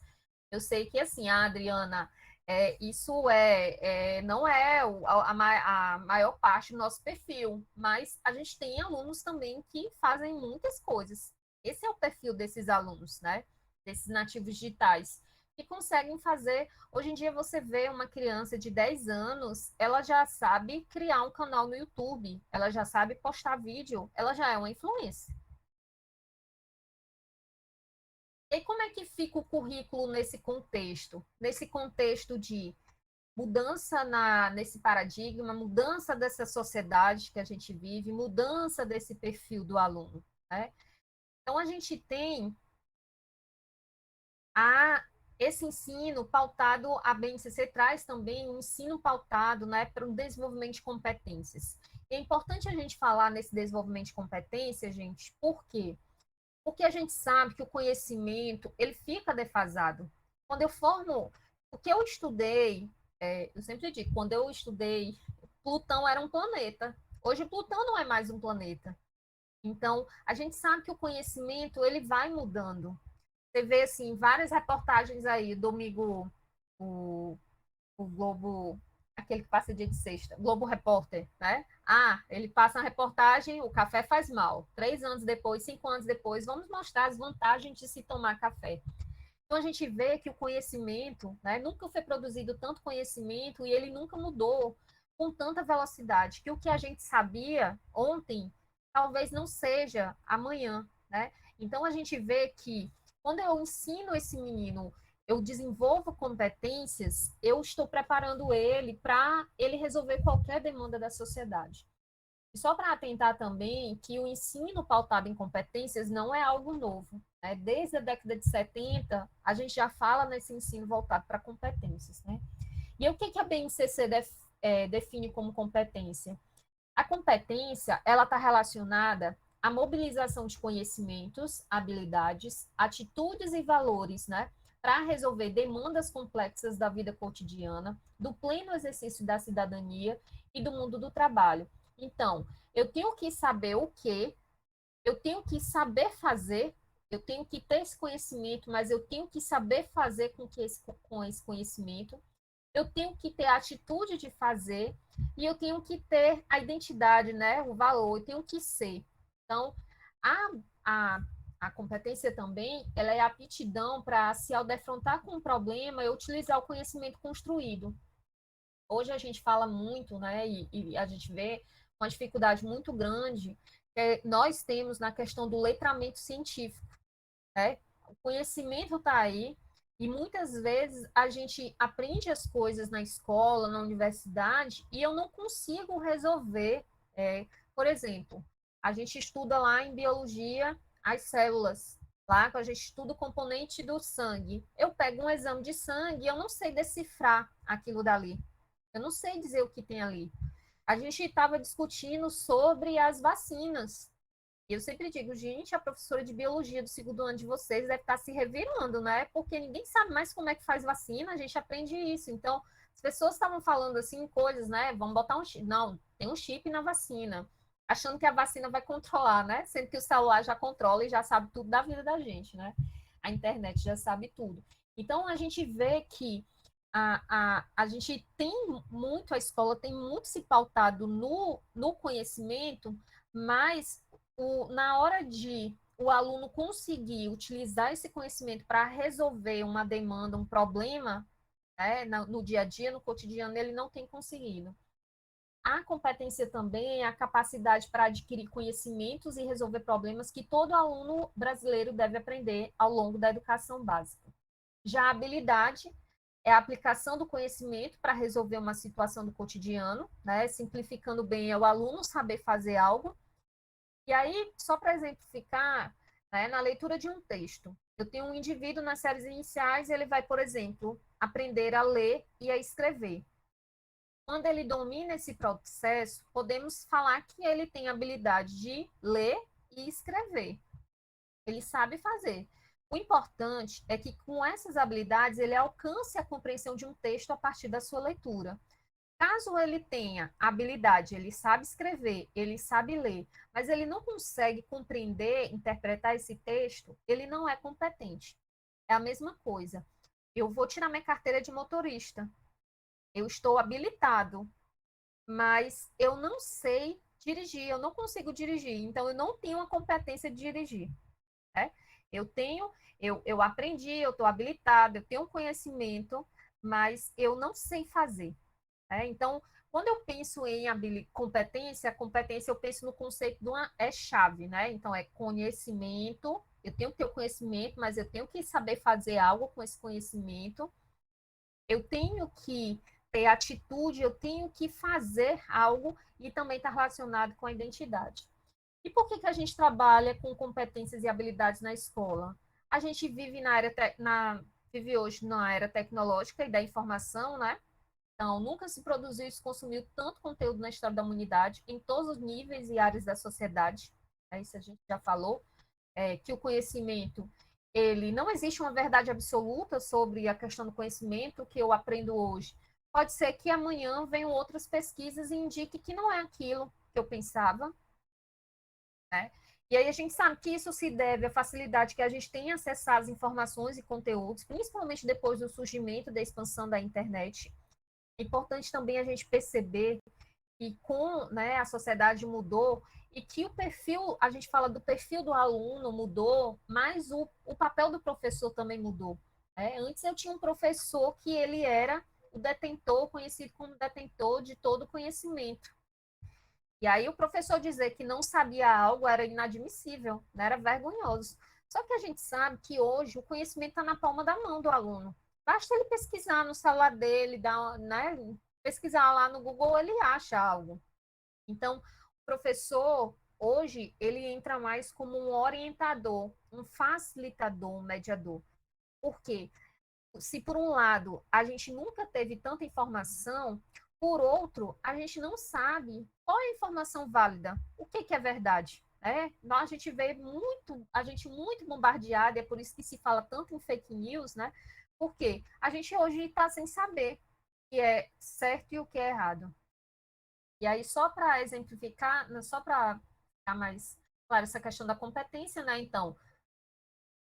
Eu sei que, assim, a Adriana, isso não é a maior parte do nosso perfil, mas a gente tem alunos também que fazem muitas coisas. Esse é o perfil desses alunos, né? Desses nativos digitais, que conseguem fazer. Hoje em dia, você vê uma criança de 10 anos, ela já sabe criar um canal no YouTube, ela já sabe postar vídeo, ela já é uma influência. E como é que fica o currículo nesse contexto? Nesse contexto de mudança nesse paradigma, mudança dessa sociedade que a gente vive, mudança desse perfil do aluno, né? Então, a gente tem a, esse ensino pautado, a BNCC traz também um ensino pautado, né, para o desenvolvimento de competências. E é importante a gente falar nesse desenvolvimento de competências, gente, por quê? Porque a gente sabe que o conhecimento, ele fica defasado. Quando eu formo, o que eu estudei, eu sempre digo, quando eu estudei, Plutão era um planeta. Hoje Plutão não é mais um planeta. Então, a gente sabe que o conhecimento, ele vai mudando. Você vê, assim, várias reportagens aí, domingo, o, o Globo, aquele que passa dia de sexta, Globo Repórter, né? Ah, ele passa uma reportagem, o café faz mal. 3 anos depois, 5 anos depois, vamos mostrar as vantagens de se tomar café. Então, a gente vê que o conhecimento, né, nunca foi produzido tanto conhecimento e ele nunca mudou com tanta velocidade, que o que a gente sabia ontem, talvez não seja amanhã, né? Então, a gente vê que quando eu ensino esse menino, eu desenvolvo competências, eu estou preparando ele para ele resolver qualquer demanda da sociedade. E só para atentar também que o ensino pautado em competências não é algo novo. Né? Desde a década de 70, a gente já fala nesse ensino voltado para competências. Né? E o que a BNCC define como competência? A competência ela está relacionada à mobilização de conhecimentos, habilidades, atitudes e valores, né, para resolver demandas complexas da vida cotidiana, do pleno exercício da cidadania e do mundo do trabalho. Então, eu tenho que saber o que, eu tenho que saber fazer, eu tenho que ter esse conhecimento, mas eu tenho que saber fazer com esse conhecimento, eu tenho que ter a atitude de fazer e eu tenho que ter a identidade, né, o valor, eu tenho que ser. Então, a, a, a competência também, ela é a aptidão para se ao defrontar com um problema, eu utilizar o conhecimento construído. Hoje a gente fala muito, né, e a gente vê uma dificuldade muito grande que nós temos na questão do letramento científico, né? O conhecimento está aí e muitas vezes a gente aprende as coisas na escola, na universidade e eu não consigo resolver. Por exemplo, a gente estuda lá em biologia as células. Lá, a gente estuda o componente do sangue. Eu pego um exame de sangue e eu não sei decifrar aquilo dali. Eu não sei dizer o que tem ali. A gente estava discutindo sobre as vacinas. E eu sempre digo, gente, a professora de biologia do segundo ano de vocês deve estar se revirando, né? Porque ninguém sabe mais como é que faz vacina, a gente aprende isso. Então, as pessoas estavam falando assim, coisas, né? Vamos botar um chip. Não, tem um chip na vacina. Achando que a vacina vai controlar, né? Sendo que o celular já controla e já sabe tudo da vida da gente, né? A internet já sabe tudo. Então, a gente vê que a gente tem muito, a escola tem muito se pautado no conhecimento, mas na hora de o aluno conseguir utilizar esse conhecimento para resolver uma demanda, um problema, né, no dia a dia, no cotidiano, ele não tem conseguido. A competência também é a capacidade para adquirir conhecimentos e resolver problemas que todo aluno brasileiro deve aprender ao longo da educação básica. Já a habilidade é a aplicação do conhecimento para resolver uma situação do cotidiano, né? Simplificando bem, é o aluno saber fazer algo. E aí, só para exemplificar, né, na leitura de um texto, eu tenho um indivíduo nas séries iniciais, ele vai, por exemplo, aprender a ler e a escrever. Quando ele domina esse processo, podemos falar que ele tem habilidade de ler e escrever. Ele sabe fazer. O importante é que, com essas habilidades, ele alcance a compreensão de um texto a partir da sua leitura. Caso ele tenha habilidade, ele sabe escrever, ele sabe ler, mas ele não consegue compreender, interpretar esse texto, ele não é competente. É a mesma coisa. Eu vou tirar minha carteira de motorista. Eu estou habilitado, mas eu não sei dirigir, eu não consigo dirigir, então eu não tenho a competência de dirigir. Né? Eu tenho, eu aprendi, eu estou habilitado, eu tenho conhecimento, mas eu não sei fazer. Então, Quando eu penso em competência, competência eu penso no conceito de uma é chave, né? Então é conhecimento, eu tenho que ter o conhecimento, mas eu tenho que saber fazer algo com esse conhecimento. Eu tenho que ter atitude, eu tenho que fazer algo e também está relacionado com a identidade. E por que a gente trabalha com competências e habilidades na escola? A gente vive vive hoje na era tecnológica e da informação, né? Então, nunca se produziu e se consumiu tanto conteúdo na história da humanidade, em todos os níveis e áreas da sociedade. Isso a gente já falou, que o conhecimento, ele não existe uma verdade absoluta sobre a questão do conhecimento que eu aprendo hoje. Pode ser que amanhã venham outras pesquisas e indique que não é aquilo que eu pensava, né? E aí a gente sabe que isso se deve à facilidade que a gente tem em acessar as informações e conteúdos, principalmente depois do surgimento da expansão da internet. É importante também a gente perceber que com, né, a sociedade mudou e que o perfil, a gente fala do perfil do aluno mudou, mas o papel do professor também mudou. Né? Antes eu tinha um professor que ele era o detentor, conhecido como detentor de todo o conhecimento. E aí o professor dizer que não sabia algo era inadmissível, né? Era vergonhoso. Só que a gente sabe que hoje o conhecimento está na palma da mão do aluno. Basta ele pesquisar no celular dele, né? Pesquisar lá no Google, ele acha algo. Então, o professor, hoje, ele entra mais como um orientador, um facilitador, um mediador. Por quê? Se por um lado a gente nunca teve tanta informação, por outro, a gente não sabe qual é a informação válida, o que é verdade. A gente vê muito, a gente muito bombardeada, é por isso que se fala tanto em fake news, né? Porque a gente hoje está sem saber o que é certo e o que é errado. E aí, só para exemplificar, só para ficar mais claro essa questão da competência, né? Então,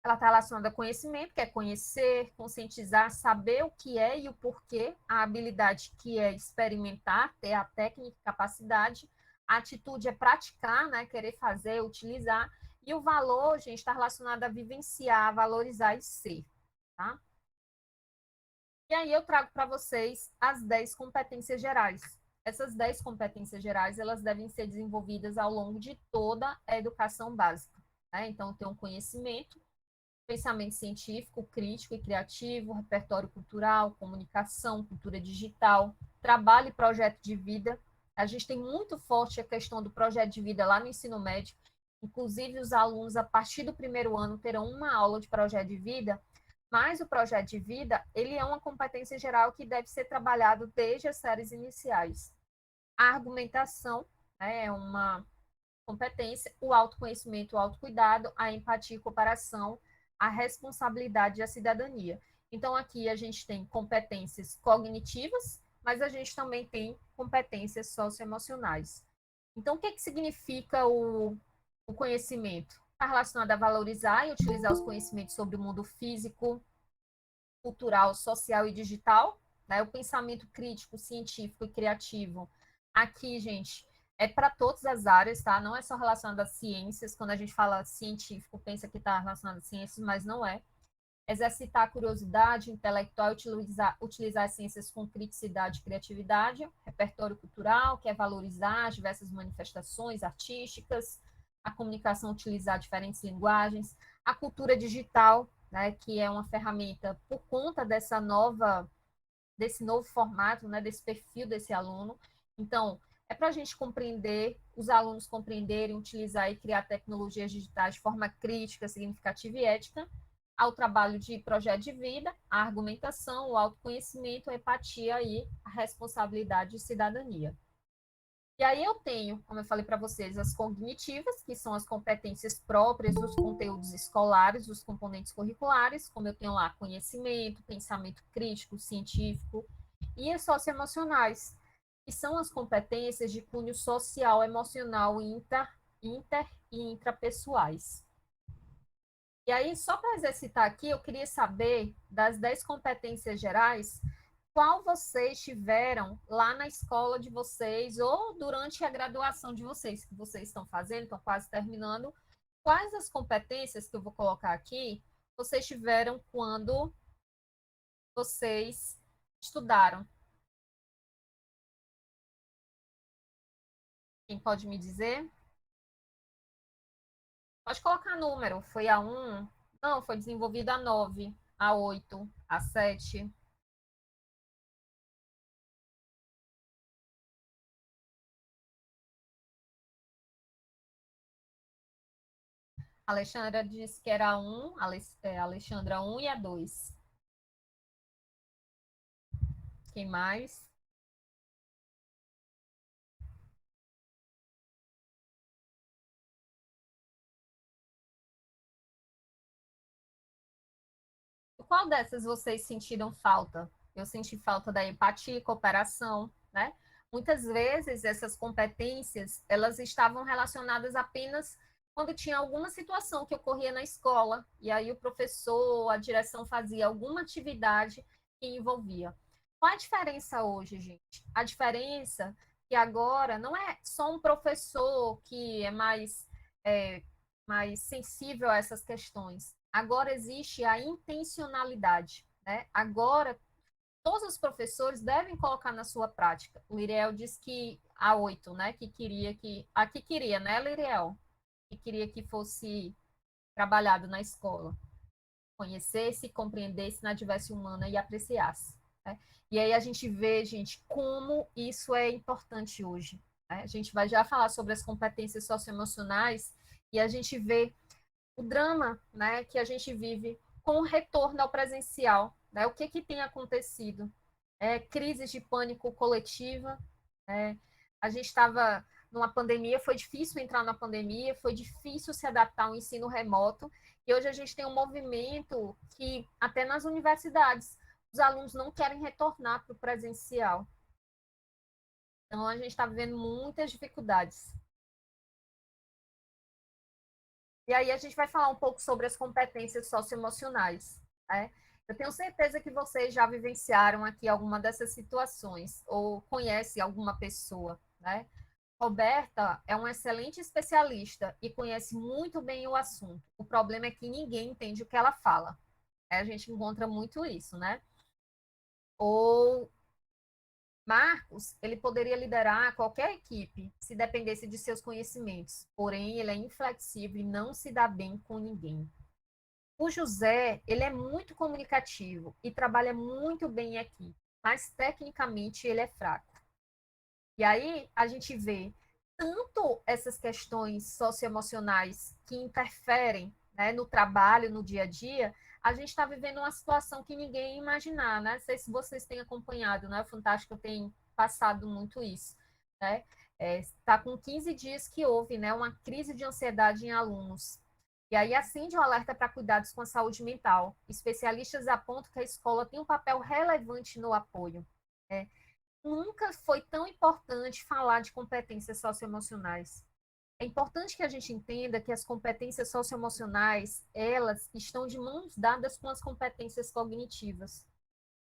ela está relacionada a conhecimento, que é conhecer, conscientizar, saber o que é e o porquê, a habilidade que é experimentar, ter a técnica e capacidade, a atitude é praticar, né, querer fazer, utilizar, e o valor, gente, está relacionado a vivenciar, valorizar e ser, tá? E aí eu trago para vocês as 10 competências gerais. Essas 10 competências gerais, elas devem ser desenvolvidas ao longo de toda a educação básica, né? Então, ter um conhecimento, pensamento científico, crítico e criativo, repertório cultural, comunicação, cultura digital, trabalho e projeto de vida. A gente tem muito forte a questão do projeto de vida lá no ensino médio. Inclusive, os alunos, a partir do primeiro ano, terão uma aula de projeto de vida, mas o projeto de vida, ele é uma competência geral que deve ser trabalhado desde as séries iniciais. A argumentação, né, é uma competência, o autoconhecimento, o autocuidado, a empatia e cooperação, a responsabilidade e a cidadania. Então, aqui a gente tem competências cognitivas, mas a gente também tem competências socioemocionais. Então, o que significa o conhecimento? Está relacionado a valorizar e utilizar os conhecimentos sobre o mundo físico, cultural, social e digital, né? O pensamento crítico, científico e criativo. Aqui, gente, é para todas as áreas, tá? Não é só relacionado às ciências. Quando a gente fala científico, pensa que está relacionado às ciências, mas não é. Exercitar a curiosidade intelectual, utilizar as ciências com criticidade e criatividade, repertório cultural, que é valorizar as diversas manifestações artísticas, a comunicação, utilizar diferentes linguagens, a cultura digital, né, que é uma ferramenta por conta desse novo formato, né, desse perfil desse aluno. Então, é para a gente compreender, os alunos compreenderem, utilizar e criar tecnologias digitais de forma crítica, significativa e ética, ao trabalho de projeto de vida, a argumentação, o autoconhecimento, a empatia e a responsabilidade de cidadania. E aí eu tenho, como eu falei para vocês, as cognitivas, que são as competências próprias dos conteúdos escolares, dos componentes curriculares, como eu tenho lá conhecimento, pensamento crítico, científico, e as socioemocionais, que são as competências de cunho social, emocional, inter e intrapessoais. E aí, só para exercitar aqui, eu queria saber das 10 competências gerais, qual vocês tiveram lá na escola de vocês ou durante a graduação de vocês, que vocês estão fazendo, estão quase terminando. Quais as competências que eu vou colocar aqui vocês tiveram quando vocês estudaram? Quem pode me dizer? Pode colocar número. Foi a 1? Não, foi desenvolvido a 9, a 8, a 7. A Alexandra disse que era a 1, Alexandra a 1 e a 2. Quem mais? Qual dessas vocês sentiram falta? Eu senti falta da empatia e cooperação, né? Muitas vezes essas competências, elas estavam relacionadas apenas quando tinha alguma situação que ocorria na escola, e aí o professor, a direção fazia alguma atividade que envolvia. Qual a diferença hoje, gente? A diferença é que agora não é só um professor que é, mais sensível a essas questões. Agora existe a intencionalidade, né? Agora todos os professores devem colocar na sua prática. O Liriel disse que a 8, né, que queria, né, Liriel, que queria que fosse trabalhado na escola, conhecesse, compreendesse na diversidade humana e apreciasse, né? E aí a gente vê, gente, como isso é importante hoje, né? A gente vai já falar sobre as competências socioemocionais e a gente vê o drama, né, que a gente vive com o retorno ao presencial, né? O que que tem acontecido? Crises de pânico coletiva, a gente estava numa pandemia, foi difícil entrar na pandemia, foi difícil se adaptar ao ensino remoto, e hoje a gente tem um movimento que, até nas universidades, os alunos não querem retornar para o presencial. Então, a gente está vivendo muitas dificuldades. E aí a gente vai falar um pouco sobre as competências socioemocionais, né? Eu tenho certeza que vocês já vivenciaram aqui alguma dessas situações, ou conhece alguma pessoa, né? Roberta é uma excelente especialista e conhece muito bem o assunto. O problema é que ninguém entende o que ela fala. A gente encontra muito isso, né? Ou Marcos, ele poderia liderar qualquer equipe se dependesse de seus conhecimentos, porém ele é inflexível e não se dá bem com ninguém. O José, ele é muito comunicativo e trabalha muito bem em equipe, mas tecnicamente ele é fraco. E aí a gente vê tanto essas questões socioemocionais que interferem, né, no trabalho, no dia a dia, a gente está vivendo uma situação que ninguém ia imaginar, né? Não sei se vocês têm acompanhado, né? O Fantástico tem passado muito isso, né? Está com 15 dias que houve, né, uma crise de ansiedade em alunos. E aí acende um alerta para cuidados com a saúde mental. Especialistas apontam que a escola tem um papel relevante no apoio. Né? Nunca foi tão importante falar de competências socioemocionais. É importante que a gente entenda que as competências socioemocionais, elas estão de mãos dadas com as competências cognitivas.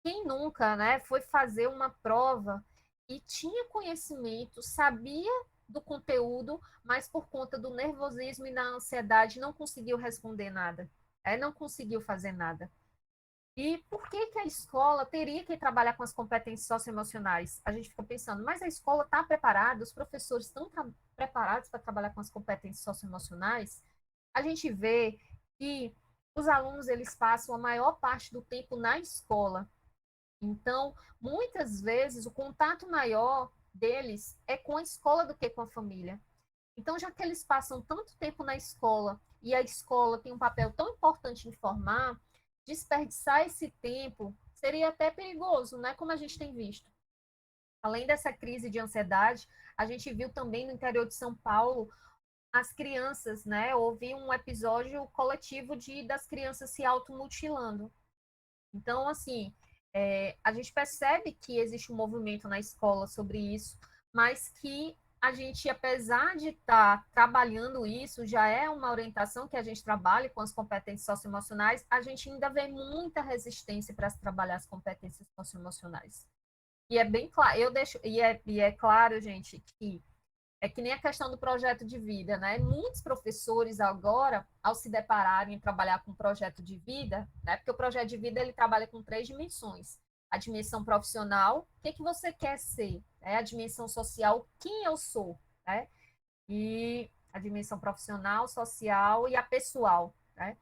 Quem nunca, né, foi fazer uma prova e tinha conhecimento, sabia do conteúdo, mas por conta do nervosismo e da ansiedade não conseguiu responder nada, não conseguiu fazer nada. E por que que a escola teria que trabalhar com as competências socioemocionais? A gente fica pensando, mas a escola está preparada, os professores estão preparados para trabalhar com as competências socioemocionais? A gente vê que os alunos eles passam a maior parte do tempo na escola. Então, muitas vezes o contato maior deles é com a escola do que com a família. Então, já que eles passam tanto tempo na escola e a escola tem um papel tão importante em formar, desperdiçar esse tempo seria até perigoso, né? Como a gente tem visto. Além dessa crise de ansiedade, a gente viu também no interior de São Paulo as crianças, né? Houve um episódio coletivo das crianças se automutilando. Então, assim, a gente percebe que existe um movimento na escola sobre isso, mas que a gente, apesar de estar trabalhando isso, já é uma orientação que a gente trabalhe com as competências socioemocionais, a gente ainda vê muita resistência para se trabalhar as competências socioemocionais. E é bem claro, e é claro, gente, que é que nem a questão do projeto de vida, né? Muitos professores agora, ao se depararem em trabalhar com projeto de vida, né? Porque o projeto de vida ele trabalha com 3 dimensões: a dimensão profissional, o que que você quer ser? A dimensão social, quem eu sou? né? E a dimensão profissional, social e a pessoal, né?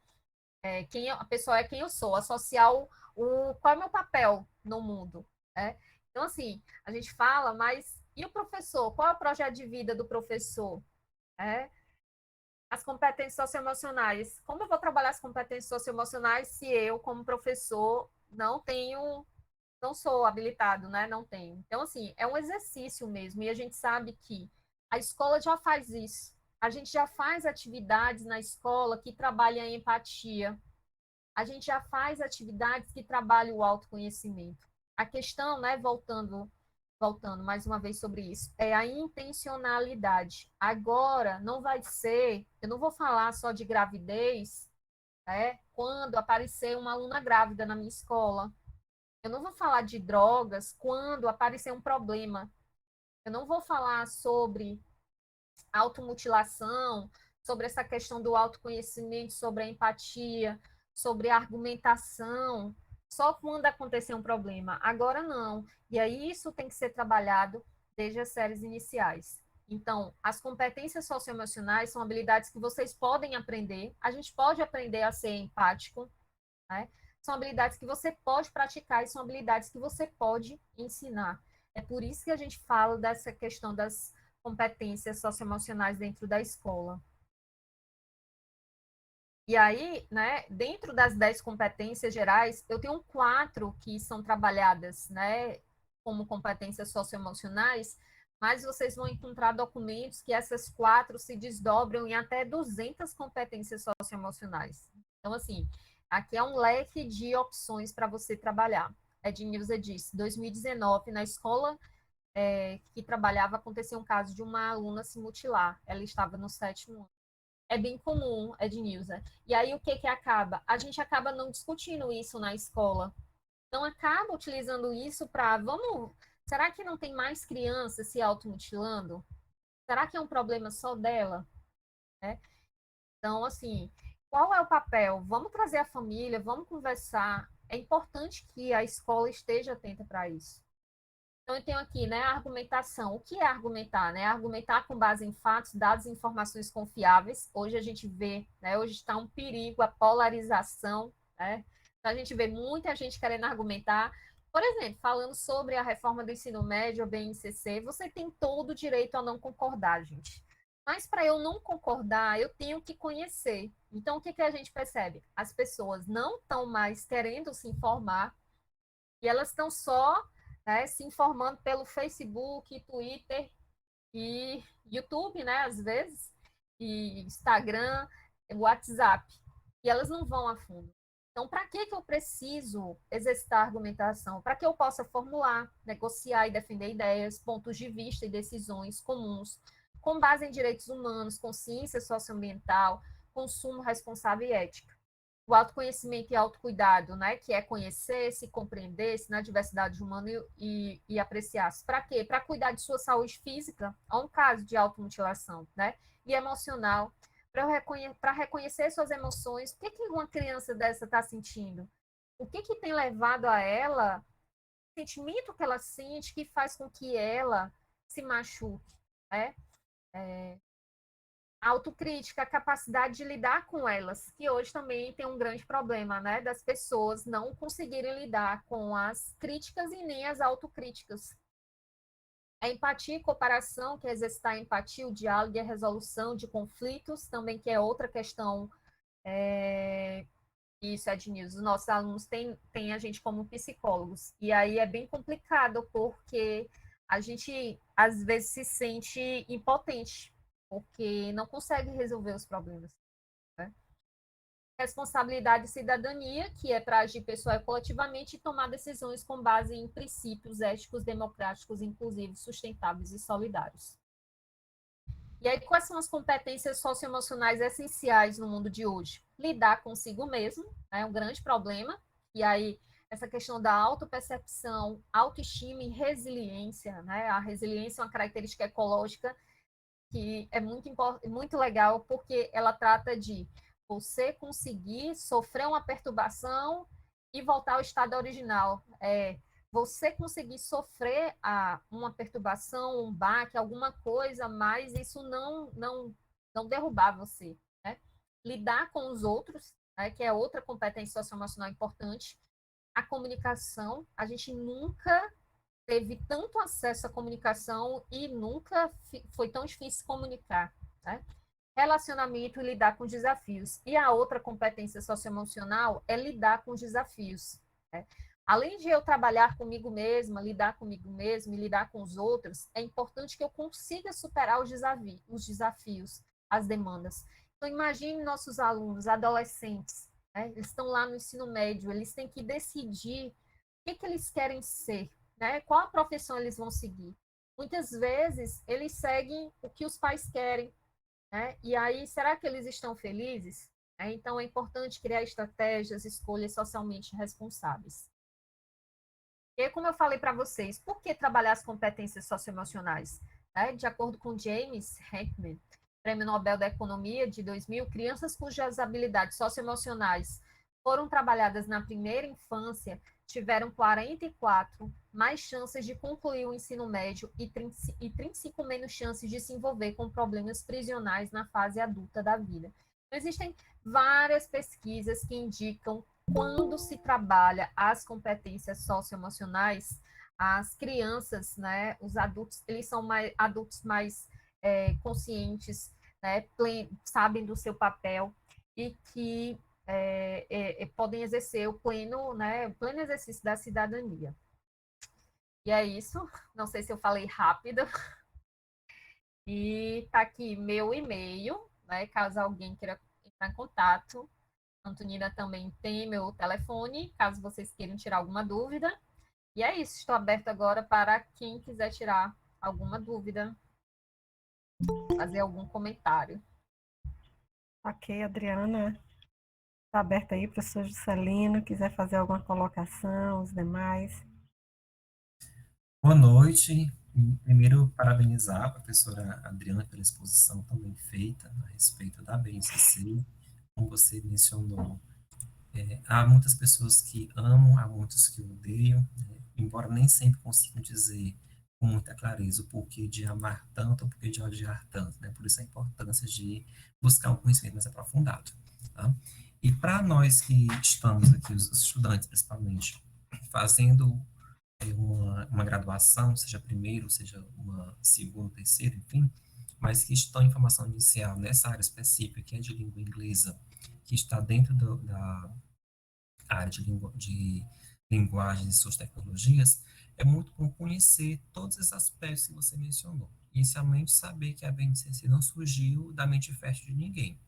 A pessoa é quem eu sou, a social, qual é o meu papel no mundo, né? Então, assim, a gente fala, mas e o professor? Qual é o projeto de vida do professor? É, as competências socioemocionais. Como eu vou trabalhar as competências socioemocionais se eu, como professor, não sou habilitado, né? Não tenho. Então, assim, é um exercício mesmo, e a gente sabe que a escola já faz isso. A gente já faz atividades na escola que trabalham a empatia. A gente já faz atividades que trabalham o autoconhecimento. A questão, né, voltando mais uma vez sobre isso, é a intencionalidade. Agora, não vai ser, eu não vou falar só de gravidez, né, quando aparecer uma aluna grávida na minha escola. Eu não vou falar de drogas quando aparecer um problema. Eu não vou falar sobre automutilação, sobre essa questão do autoconhecimento, sobre a empatia, sobre a argumentação, só quando acontecer um problema. Agora não. E aí isso tem que ser trabalhado desde as séries iniciais. Então, as competências socioemocionais são habilidades que vocês podem aprender. A gente pode aprender a ser empático, né? São habilidades que você pode praticar e são habilidades que você pode ensinar. É por isso que a gente fala dessa questão das competências socioemocionais dentro da escola. E aí, né, dentro das 10 competências gerais, eu tenho 4 que são trabalhadas, né, como competências socioemocionais, mas vocês vão encontrar documentos que essas 4 se desdobram em até 200 competências socioemocionais. Então, assim, aqui é um leque de opções para você trabalhar. Ednilza disse, 2019, na escola que trabalhava, aconteceu um caso de uma aluna se mutilar. Ela estava no 7º ano. É bem comum, Ednilza. E aí o que que acaba? A gente acaba não discutindo isso na escola. Não acaba utilizando isso para, será que não tem mais crianças se automutilando? Será que é um problema só dela? É? Então, assim, qual é o papel? Vamos trazer a família, vamos conversar. É importante que a escola esteja atenta para isso. Então, eu tenho aqui, né, a argumentação. O que é argumentar, né? Argumentar com base em fatos, dados e informações confiáveis. Hoje a gente vê, né, hoje está um perigo a polarização, né? Então, a gente vê muita gente querendo argumentar. Por exemplo, falando sobre a reforma do ensino médio, o BNCC, você tem todo o direito a não concordar, gente. Mas para eu não concordar, eu tenho que conhecer. Então, o que que a gente percebe? As pessoas não estão mais querendo se informar e elas estão só, né, se informando pelo Facebook, Twitter e YouTube, né, às vezes, e Instagram, WhatsApp. E elas não vão a fundo. Então, para que eu preciso exercitar a argumentação? Para que eu possa formular, negociar e defender ideias, pontos de vista e decisões comuns, com base em direitos humanos, consciência socioambiental, consumo responsável e ética. O autoconhecimento e autocuidado, né, que é conhecer, se compreender, se na diversidade humana e apreciar-se. Para quê? Para cuidar de sua saúde física, há um caso de automutilação, né, e emocional, para reconhecer suas emoções. O que, que uma criança dessa está sentindo? O que, que tem levado a ela, o sentimento que ela sente que faz com que ela se machuque, né? A autocrítica, a capacidade de lidar com elas, que hoje também tem um grande problema, né, das pessoas não conseguirem lidar com as críticas e nem as autocríticas. A empatia e cooperação, que é exercitar a empatia, o diálogo e a resolução de conflitos, também que é outra questão, isso, Ednilson, os nossos alunos têm a gente como psicólogos, e aí é bem complicado, porque a gente, às vezes, se sente impotente, porque não consegue resolver os problemas. Né? Responsabilidade e cidadania, que é para agir pessoal e coletivamente e tomar decisões com base em princípios éticos, democráticos, inclusivos, sustentáveis e solidários. E aí, quais são as competências socioemocionais essenciais no mundo de hoje? Lidar consigo mesmo, é um grande problema. E aí, essa questão da autopercepção, autoestima e resiliência, né? A resiliência é uma característica ecológica que é muito legal, porque ela trata de você conseguir sofrer uma perturbação e voltar ao estado original. você conseguir sofrer uma perturbação, um baque, alguma coisa, mas isso não derrubar você, né? Lidar com os outros, né, que é outra competência socioemocional importante. A comunicação, a gente nunca teve tanto acesso à comunicação e nunca foi tão difícil se comunicar, né? Relacionamento e lidar com desafios. E a outra competência socioemocional é lidar com os desafios, né? Além de eu trabalhar comigo mesma, lidar comigo mesma e lidar com os outros, é importante que eu consiga superar os desafios, as demandas. Então, imagine nossos alunos, adolescentes, né? Eles estão lá no ensino médio, eles têm que decidir que eles querem ser, né? Qual a profissão eles vão seguir. Muitas vezes, eles seguem o que os pais querem, né? E aí, será que eles estão felizes? Então, é importante criar estratégias, escolhas socialmente responsáveis. E como eu falei para vocês, por que trabalhar as competências socioemocionais? De acordo com James Heckman, Prêmio Nobel da Economia de 2000, crianças cujas habilidades socioemocionais foram trabalhadas na primeira infância tiveram 44 mais chances de concluir o ensino médio e 35 menos chances de se envolver com problemas prisionais na fase adulta da vida. Então, existem várias pesquisas que indicam quando se trabalha as competências socioemocionais, as crianças, né, os adultos, eles são adultos mais conscientes, né, sabem do seu papel e que podem exercer o pleno exercício da cidadania. E é isso. Não sei se eu falei rápido. E tá aqui meu e-mail, né, caso alguém queira entrar em contato. Antonina também tem meu telefone, caso vocês queiram tirar alguma dúvida. E é isso, estou aberta agora para quem quiser tirar alguma dúvida, fazer algum comentário. Ok, Adriana. Está aberta aí, professor Juscelino, quiser fazer alguma colocação, os demais. Boa noite. Primeiro, parabenizar a professora Adriana pela exposição tão bem feita a respeito da BNCC. Como você mencionou, há muitas pessoas que amam, há muitos que odeiam, né? Embora nem sempre consigam dizer com muita clareza o porquê de amar tanto ou porquê de odiar tanto, né? Por isso a importância de buscar um conhecimento mais aprofundado, tá? E para nós que estamos aqui, os estudantes principalmente, fazendo uma graduação, seja primeiro, seja uma segunda, terceira, enfim, mas que estão em formação inicial nessa área específica, que é de língua inglesa, que está dentro da área de linguagens e suas tecnologias, é muito bom conhecer todos esses aspectos que você mencionou. Inicialmente, saber que a BNCC não surgiu da mente fértil de ninguém.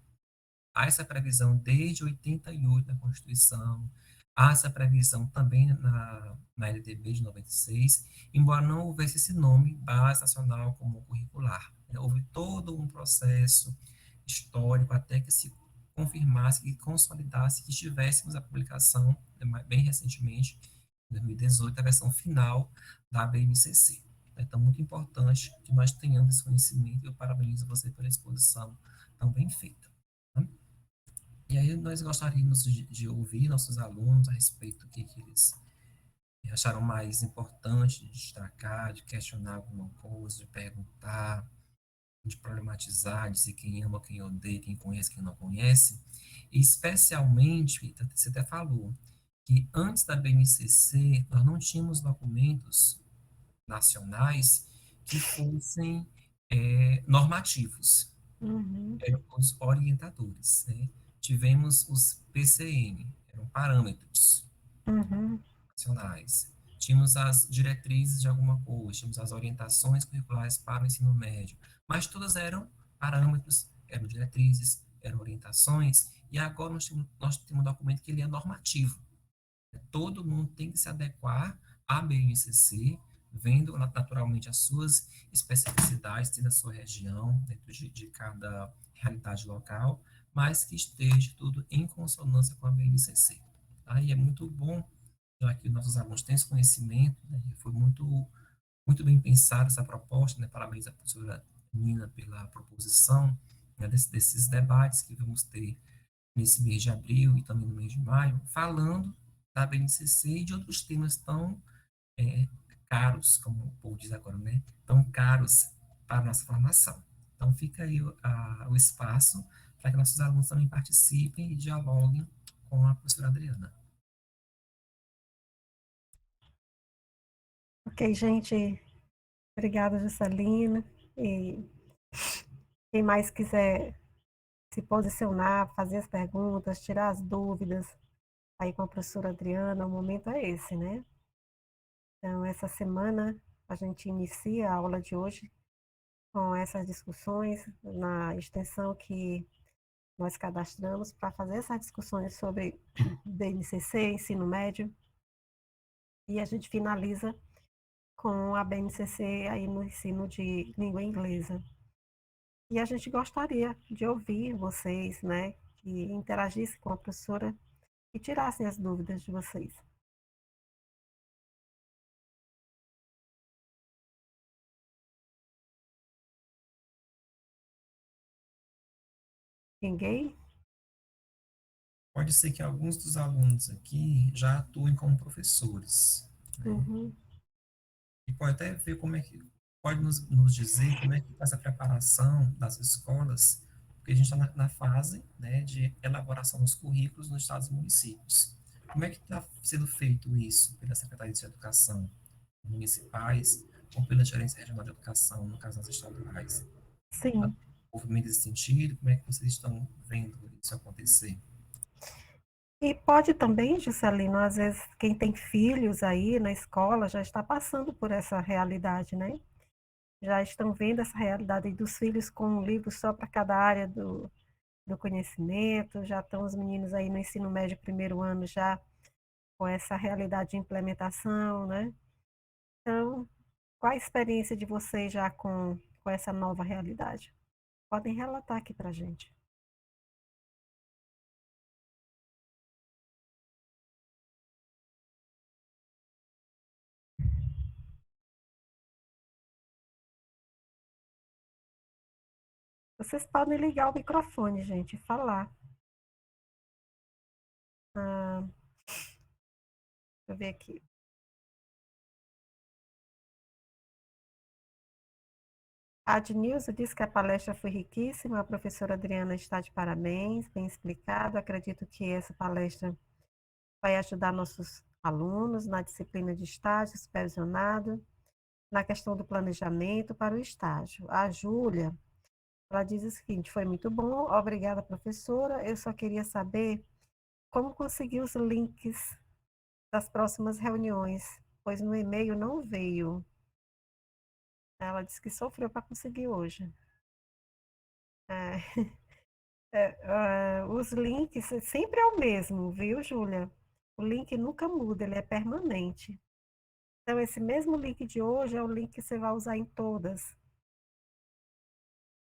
Há essa previsão desde 88 na Constituição, há essa previsão também na LDB de 96, embora não houvesse esse nome, Base Nacional Comum Curricular. Houve todo um processo histórico até que se confirmasse, que consolidasse, que tivéssemos a publicação, bem recentemente, em 2018, a versão final da BNCC. Então, muito importante que nós tenhamos esse conhecimento e eu parabenizo você pela exposição tão bem feita. Tá? E aí nós gostaríamos de ouvir nossos alunos a respeito do que eles acharam mais importante de destacar, de questionar alguma coisa, de perguntar, de problematizar, dizer quem ama, quem odeia, quem conhece, quem não conhece. E especialmente, você até falou, que antes da BNCC nós não tínhamos documentos nacionais que fossem normativos, Uhum, eram os orientadores, né? Tivemos os PCN, eram parâmetros uhum, nacionais. Tínhamos as diretrizes de alguma coisa, tínhamos as orientações curriculares para o ensino médio, mas todas eram parâmetros, eram diretrizes, eram orientações, e agora nós temos um documento que ele é normativo. Todo mundo tem que se adequar à BNCC, vendo naturalmente as suas especificidades dentro da sua região, dentro de cada realidade local, mas que esteja tudo em consonância com a BNCC. Aí é muito bom, já que nossos alunos têm esse conhecimento, né, foi muito bem pensada essa proposta, né, parabéns à professora Nina pela proposição, né, desses debates que vamos ter nesse mês de abril e também no mês de maio, falando da BNCC e de outros temas tão é, caros, como o povo diz agora, né? Tão caros para a nossa formação. Então, fica aí o espaço para que nossos alunos também participem e dialoguem com a professora Adriana. Ok, gente. Obrigada, Juscelina. E quem mais quiser se posicionar, fazer as perguntas, tirar as dúvidas aí com a professora Adriana, o momento é esse, né? Então, essa semana a gente inicia a aula de hoje com essas discussões na extensão que nós cadastramos para fazer essas discussões sobre BNCC, ensino médio, e a gente finaliza com a BNCC aí no ensino de língua inglesa. E a gente gostaria de ouvir vocês, né, que interagissem com a professora e tirassem as dúvidas de vocês. Ninguém? Pode ser que alguns dos alunos aqui já atuem como professores, né? Uhum. E pode até ver como é que pode nos dizer como é que faz a preparação das escolas, porque a gente está na fase, né, de elaboração dos currículos nos estados e municípios. Como é que está sendo feito isso pela Secretaria de Educação municipais ou pela Gerência Regional de Educação, no caso das estaduais? Há Sim. movimento nesse sentido? Como é que vocês estão vendo isso acontecer? E pode também, Juscelino, às vezes quem tem filhos aí na escola já está passando por essa realidade, né? Já estão vendo essa realidade aí dos filhos com um livro só para cada área do conhecimento, já estão os meninos aí no ensino médio primeiro ano já com essa realidade de implementação, né? Então, qual a experiência de vocês já com essa nova realidade? Podem relatar aqui para a gente. Vocês podem ligar o microfone, gente, e falar. Ah, deixa eu ver aqui. A Adnilson disse que a palestra foi riquíssima, a professora Adriana está de parabéns, bem explicado. Acredito que essa palestra vai ajudar nossos alunos na disciplina de estágio supervisionado, na questão do planejamento para o estágio. A Júlia, ela diz o seguinte: foi muito bom, obrigada, professora. Eu só queria saber como conseguir os links das próximas reuniões, pois no e-mail não veio. Ela disse que sofreu para conseguir hoje. É, os links sempre é o mesmo, viu, Júlia? O link nunca muda, ele é permanente. Então, esse mesmo link de hoje é o link que você vai usar em todas.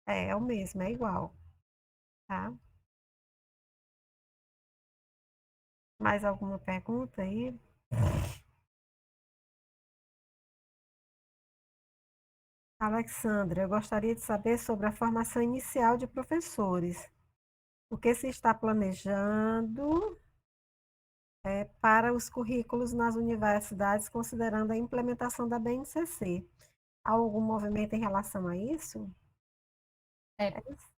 É o mesmo, é igual, tá? Mais alguma pergunta aí? Alexandra, eu gostaria de saber sobre a formação inicial de professores. O que se está planejando para os currículos nas universidades, considerando a implementação da BNCC? Há algum movimento em relação a isso? É, É isso?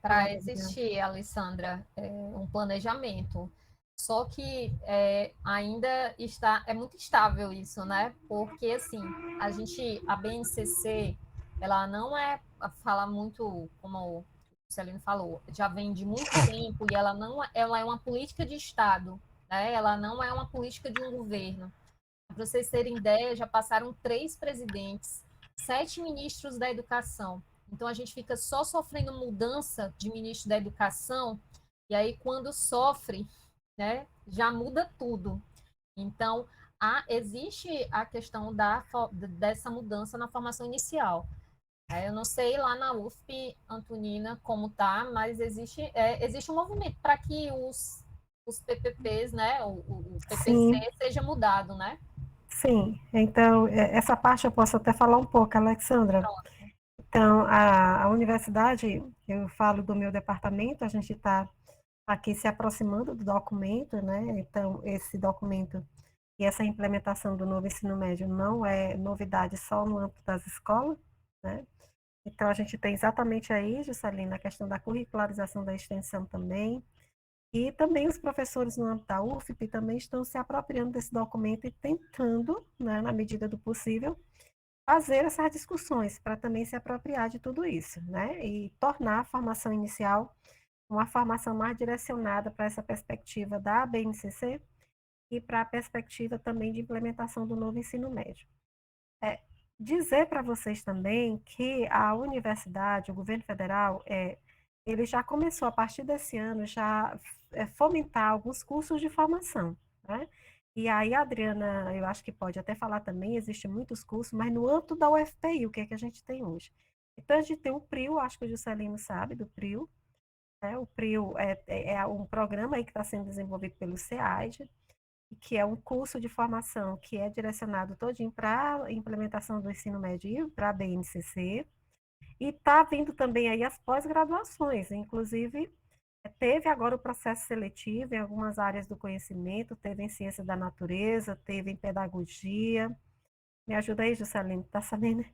para existir, Alessandra, um planejamento. Só que ainda é muito estável isso, né? Porque assim, a BNCC, ela não fala muito, como o Celino falou, já vem de muito tempo e ela é uma política de Estado, né? Ela não é uma política de um governo. Para vocês terem ideia, já passaram 3 presidentes, 7 ministros da educação. Então, a gente fica só sofrendo mudança de ministro da educação, e aí, quando sofre, né, já muda tudo. Então, existe a questão dessa mudança na formação inicial. Eu não sei lá na UFP, Antonina, como tá, mas existe um movimento para que os PPPs, né, o PPC Sim, seja mudado, né? sim. Então, essa parte eu posso até falar um pouco, Alexandra. Pronto. Então, a universidade, eu falo do meu departamento, a gente está aqui se aproximando do documento, né? Então, esse documento e essa implementação do novo ensino médio não é novidade só no âmbito das escolas, né? Então, a gente tem exatamente aí, Juscelina, a questão da curricularização da extensão também, e também os professores no âmbito da UFP também estão se apropriando desse documento e tentando, né, na medida do possível, fazer essas discussões para também se apropriar de tudo isso, né? E tornar a formação inicial uma formação mais direcionada para essa perspectiva da BNCC e para a perspectiva também de implementação do novo ensino médio. Dizer para vocês também que a universidade, o governo federal, ele já começou a partir desse ano já fomentar alguns cursos de formação, né? E aí, Adriana, eu acho que pode até falar também, existem muitos cursos, mas no âmbito da UFPI, o que é que a gente tem hoje? Então, a gente tem o PRIO, acho que o Juscelino sabe do PRIO, né? O PRIO é um programa aí que está sendo desenvolvido pelo SEAD, que é um curso de formação que é direcionado todinho para a implementação do ensino médio para a BNCC, e está vindo também aí as pós-graduações, inclusive teve agora o processo seletivo em algumas áreas do conhecimento, teve em ciência da natureza, teve em pedagogia, me ajuda aí, Juscelino, tá sabendo?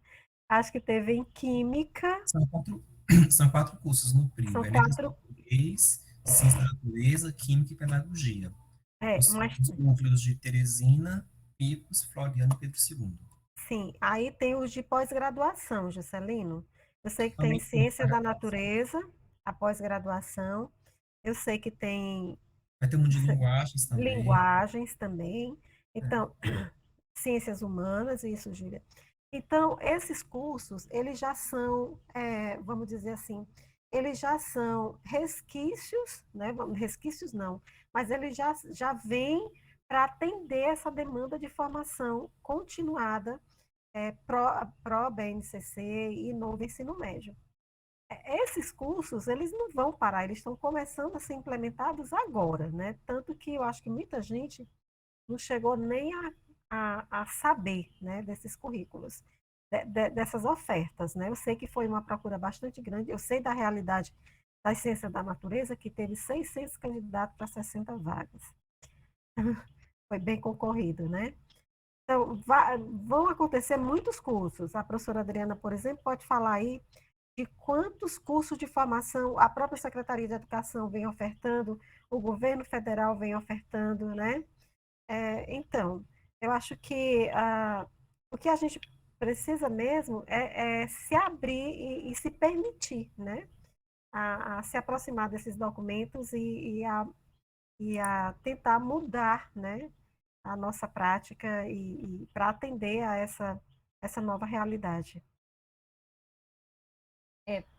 Acho que teve em química, São quatro, são 4 cursos no PRIO: são letras, quatro, português, ciência da natureza, química e pedagogia. mas Os núcleos de Teresina, Picos, Floriano e Pedro II. sim, aí tem os de pós-graduação, Juscelino. Eu sei que tem Também tem ciência da natureza, a pós-graduação. Eu sei que tem vai ter um de linguagens também. linguagens também. Né? Então, ciências humanas, isso, Júlia. Então, esses cursos, eles já são, vamos dizer assim, eles já são resquícios, né? Resquícios não, mas eles já vêm para atender essa demanda de formação continuada pró-BNCC e novo ensino médio. Esses cursos, eles não vão parar, eles estão começando a ser implementados agora, né? Tanto que eu acho que muita gente não chegou nem a saber, né, desses currículos, dessas ofertas, né? Eu sei que foi uma procura bastante grande, eu sei da realidade da ciência da natureza, que teve 600 candidatos para 60 vagas. Foi bem concorrido, né? Então, vão acontecer muitos cursos. A professora Adriana, por exemplo, pode falar aí de quantos cursos de formação a própria Secretaria de Educação vem ofertando, o governo federal vem ofertando, né? Então, eu acho que o que a gente precisa mesmo é se abrir e se permitir, né? A se aproximar desses documentos e a tentar mudar, né? A nossa prática e para atender a essa nova realidade.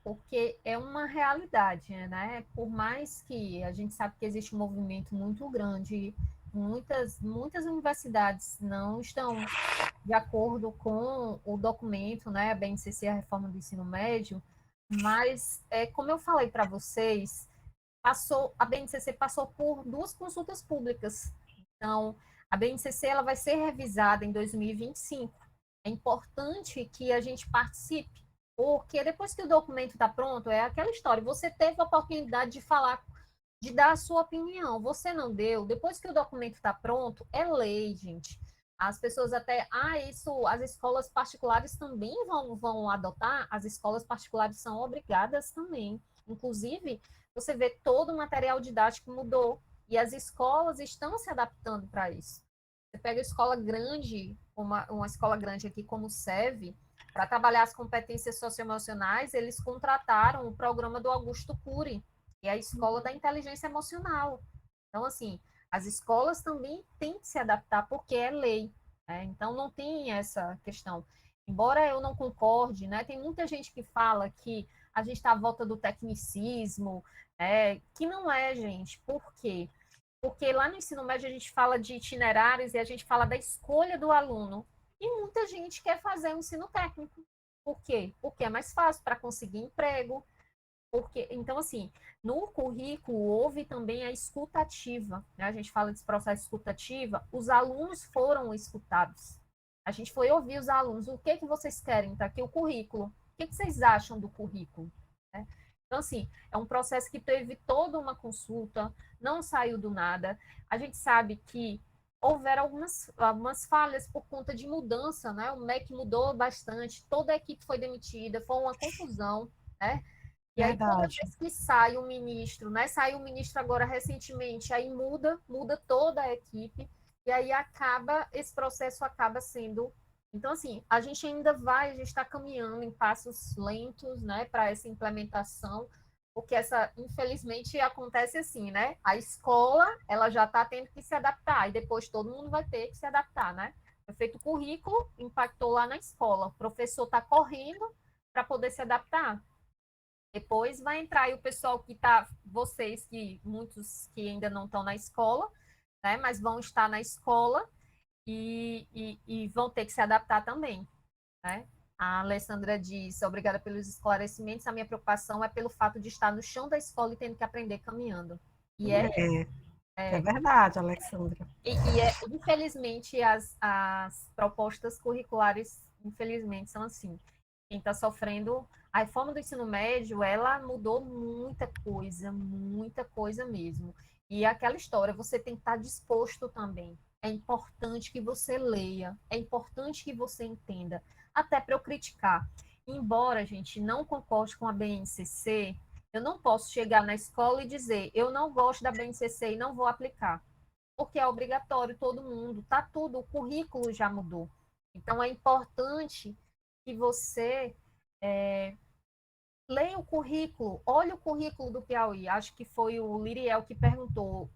Porque é uma realidade, né? Por mais que a gente sabe que existe um movimento muito grande, muitas universidades não estão de acordo com o documento, né, a BNCC, a reforma do ensino médio, mas, como eu falei para vocês, a BNCC passou por 2 consultas públicas. Então, a BNCC ela vai ser revisada em 2025. É importante que a gente participe, porque depois que o documento está pronto, é aquela história, você teve a oportunidade de falar, de dar a sua opinião, você não deu, depois que o documento está pronto, é lei, gente. As pessoas até, isso, as escolas particulares também vão adotar, as escolas particulares são obrigadas também. Inclusive, você vê todo o material didático mudou, e as escolas estão se adaptando para isso. Você pega a escola grande, uma escola grande aqui como o SEV, para trabalhar as competências socioemocionais, eles contrataram o programa do Augusto Cury, que é a escola da inteligência emocional. Então, assim, as escolas também têm que se adaptar porque é lei, né? Então, não tem essa questão. Embora eu não concorde, né? Tem muita gente que fala que a gente está à volta do tecnicismo, que não é, gente. Por quê? Porque lá no ensino médio a gente fala de itinerários e a gente fala da escolha do aluno. E muita gente quer fazer um ensino técnico. Por quê? Porque é mais fácil para conseguir emprego. Porque, então, assim, no currículo houve também a escutativa, né? A gente fala desse processo escutativa, os alunos foram escutados. A gente foi ouvir os alunos, o que vocês querem? Está aqui o currículo. O que vocês acham do currículo? Né? Então, assim, é um processo que teve toda uma consulta, não saiu do nada. A gente sabe que houveram algumas falhas por conta de mudança, né? O MEC mudou bastante, toda a equipe foi demitida, foi uma confusão, né? E aí, toda Verdade. vez que sai um ministro, né? Saiu um ministro agora recentemente, aí muda toda a equipe, e aí esse processo acaba sendo. Então, assim, a gente está caminhando em passos lentos, né, para essa implementação, porque infelizmente, acontece assim, né? A escola, ela já está tendo que se adaptar, e depois todo mundo vai ter que se adaptar, né? Foi feito o currículo, impactou lá na escola, o professor está correndo para poder se adaptar. Depois vai entrar aí o pessoal que está, muitos que ainda não estão na escola, né, mas vão estar na escola e vão ter que se adaptar também, né? A Alessandra diz, obrigada pelos esclarecimentos, a minha preocupação é pelo fato de estar no chão da escola e tendo que aprender caminhando. E É verdade, Alexandra. infelizmente, as propostas curriculares, infelizmente, são assim. Quem está sofrendo, a reforma do ensino médio, ela mudou muita coisa mesmo. E aquela história, você tem que estar disposto também. É importante que você leia, é importante que você entenda, até para eu criticar. Embora a gente não concorde com a BNCC, eu não posso chegar na escola e dizer, eu não gosto da BNCC e não vou aplicar, porque é obrigatório, todo mundo, tá tudo, o currículo já mudou. Então, é importante que você é, leia o currículo, olhe o currículo do Piauí. Acho que foi o Liriel que perguntou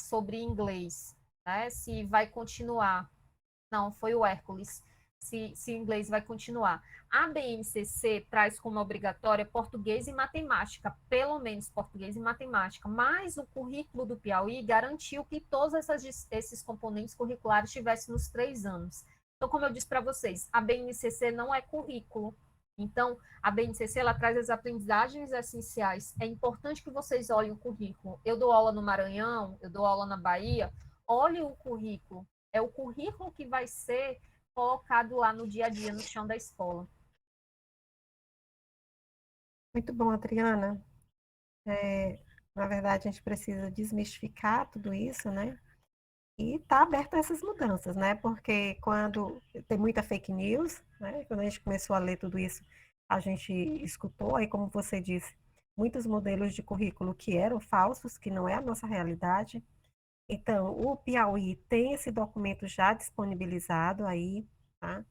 sobre inglês, né? Se vai continuar. Não, foi o Hércules. Se inglês vai continuar. A BNCC traz como obrigatória português e matemática, pelo menos português e matemática, mas o currículo do Piauí garantiu que todos esses componentes curriculares estivessem nos 3 anos. Então, como eu disse para vocês, a BNCC não é currículo. Então, a BNCC ela traz as aprendizagens essenciais. É importante que vocês olhem o currículo. Eu dou aula no Maranhão, eu dou aula na Bahia. Olhe o currículo. É o currículo que vai ser colocado lá no dia a dia, no chão da escola. Muito bom, Adriana. Na verdade, a gente precisa desmistificar tudo isso, né? E está aberto a essas mudanças, né? Porque quando tem muita fake news, né? Quando a gente começou a ler tudo isso, a gente escutou, aí como você disse, muitos modelos de currículo que eram falsos, que não é a nossa realidade. Então, o Piauí tem esse documento já disponibilizado aí, tá?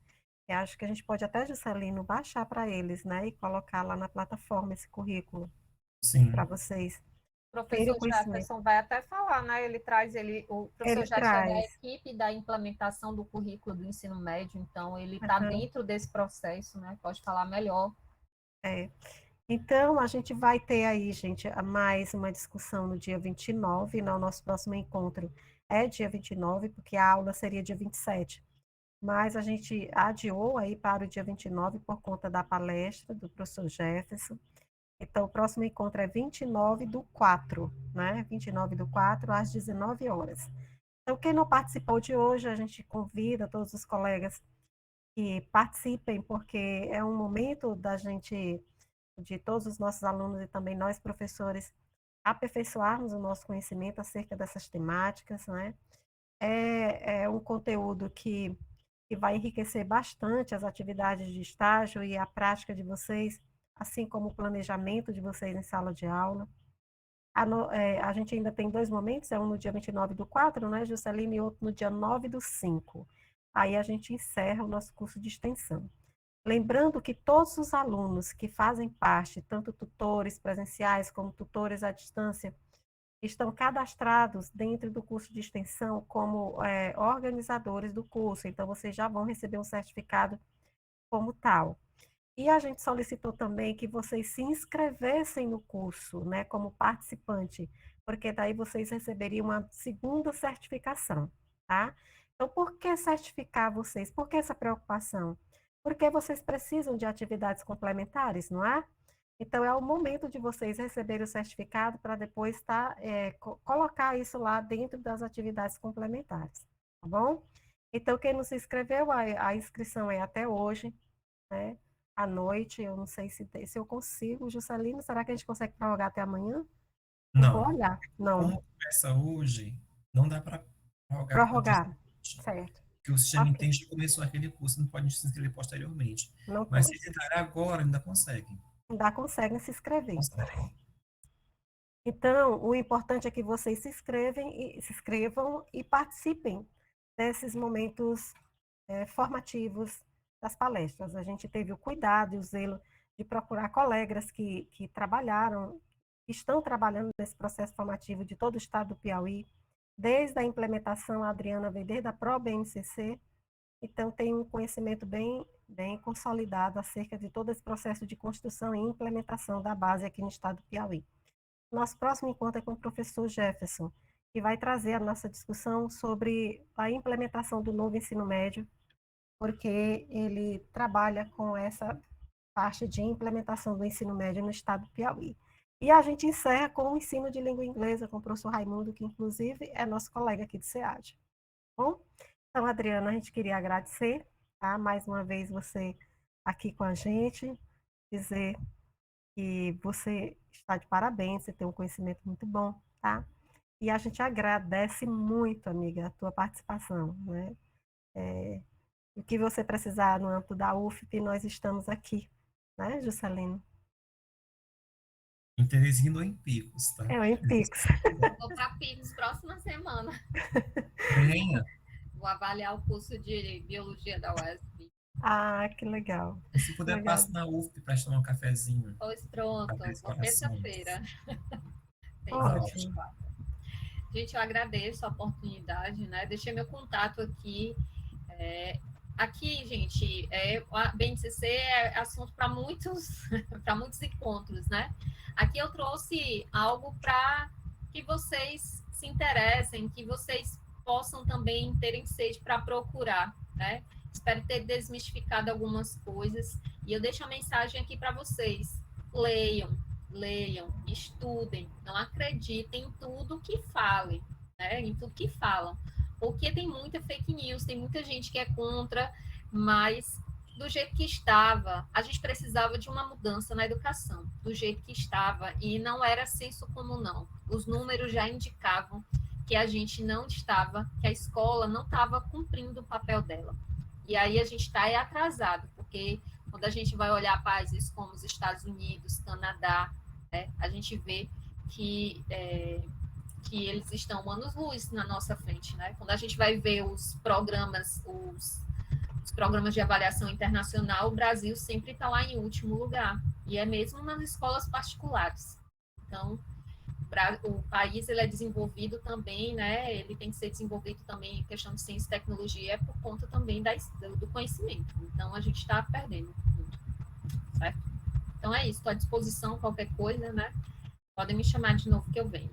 Eu acho que a gente pode até, Juscelino, baixar para eles, né? E colocar lá na plataforma esse currículo para Sim, vocês O terem professor o conhecimento. Jefferson vai até falar, né? O professor Ele Jefferson é da traz. equipe da implementação do currículo do ensino médio, então ele está Aham, dentro desse processo, né? Pode falar melhor. é. Então, a gente vai ter aí, gente, mais uma discussão no dia 29, no nosso próximo encontro é dia 29, porque a aula seria dia 27. Mas a gente adiou aí para o dia 29 por conta da palestra do professor Jefferson. Então, o próximo encontro é 29/4, né? 29/4, às 19 horas. Então, quem não participou de hoje, a gente convida todos os colegas que participem, porque é um momento da gente, de todos os nossos alunos e também nós, professores, aperfeiçoarmos o nosso conhecimento acerca dessas temáticas, né? É um conteúdo que vai enriquecer bastante as atividades de estágio e a prática de vocês, assim como o planejamento de vocês em sala de aula. A gente ainda tem dois momentos, um no dia 29/4, né, Juscelino, e outro no dia 9/5. Aí a gente encerra o nosso curso de extensão. Lembrando que todos os alunos que fazem parte, tanto tutores presenciais como tutores à distância, estão cadastrados dentro do curso de extensão como organizadores do curso, então vocês já vão receber um certificado como tal. E a gente solicitou também que vocês se inscrevessem no curso, né, como participante, porque daí vocês receberiam uma segunda certificação, tá? Então, por que certificar vocês? Por que essa preocupação? Porque vocês precisam de atividades complementares, não é? Então, é o momento de vocês receberem o certificado para depois colocar isso lá dentro das atividades complementares, tá bom? Então, quem não se inscreveu, a inscrição é até hoje, né? À noite, eu não sei se eu consigo. Juscelino, será que a gente consegue prorrogar até amanhã? Eu vou não. olhar. Não. Como começa hoje, não dá para Prorrogar, certo. Que o sistema Ok. entende que começou aquele curso, não pode se inscrever posteriormente. Não Mas se pode. tentar agora, ainda conseguem. Ainda conseguem se inscrever. Conseguem. Então, o importante é que vocês se inscrevam e participem desses momentos formativos das palestras. A gente teve o cuidado e o zelo de procurar colegas que trabalharam, que estão trabalhando nesse processo formativo de todo o estado do Piauí, desde a implementação, a Adriana veio desde a ProBNCC, então tem um conhecimento bem consolidado acerca de todo esse processo de construção e implementação da base aqui no estado do Piauí. Nosso próximo encontro é com o professor Jefferson, que vai trazer a nossa discussão sobre a implementação do novo ensino médio, porque ele trabalha com essa parte de implementação do ensino médio no estado do Piauí. E a gente encerra com o ensino de língua inglesa com o professor Raimundo, que inclusive é nosso colega aqui do SEAD. Bom, então, Adriana, a gente queria agradecer, tá? Mais uma vez você aqui com a gente, dizer que você está de parabéns, você tem um conhecimento muito bom, tá? E a gente agradece muito, amiga, a tua participação, né? O que você precisar no âmbito da UFP, nós estamos aqui, né, Juscelino? Em Teresina ou em Picos, tá? É o Empix. Vou para Picos próxima semana. Venha. Vou avaliar o curso de biologia da UESP. Ah, que legal. Se puder, Legal. passa na UFP para tomar um cafezinho. Pois pronto, vou terça-feira. Ótimo. Gente, eu agradeço a oportunidade, né? Deixei meu contato aqui. Aqui, gente, a BNCC é assunto para muitos, para muitos encontros, né? Aqui eu trouxe algo para que vocês se interessem, que vocês possam também terem sede para procurar, né? Espero ter desmistificado algumas coisas e eu deixo a mensagem aqui para vocês. Leiam, estudem, não acreditem em tudo que falem, né? Em tudo que falam. Porque tem muita fake news, tem muita gente que é contra, mas do jeito que estava, a gente precisava de uma mudança na educação, do jeito que estava, e não era senso comum, não. Os números já indicavam que a gente não estava, que a escola não estava cumprindo o papel dela. E aí a gente está atrasado, porque quando a gente vai olhar países como os Estados Unidos, Canadá, né, a gente vê que eles estão anos-luz na nossa frente, né? Quando a gente vai ver os programas de avaliação internacional, o Brasil sempre está lá em último lugar, e é mesmo nas escolas particulares. Então, o país ele é desenvolvido também, né? Ele tem que ser desenvolvido também em questão de ciência e tecnologia, por conta também do conhecimento. Então, a gente está perdendo muito, certo? Então, é isso. Estou à disposição, qualquer coisa, né? Podem me chamar de novo que eu venho.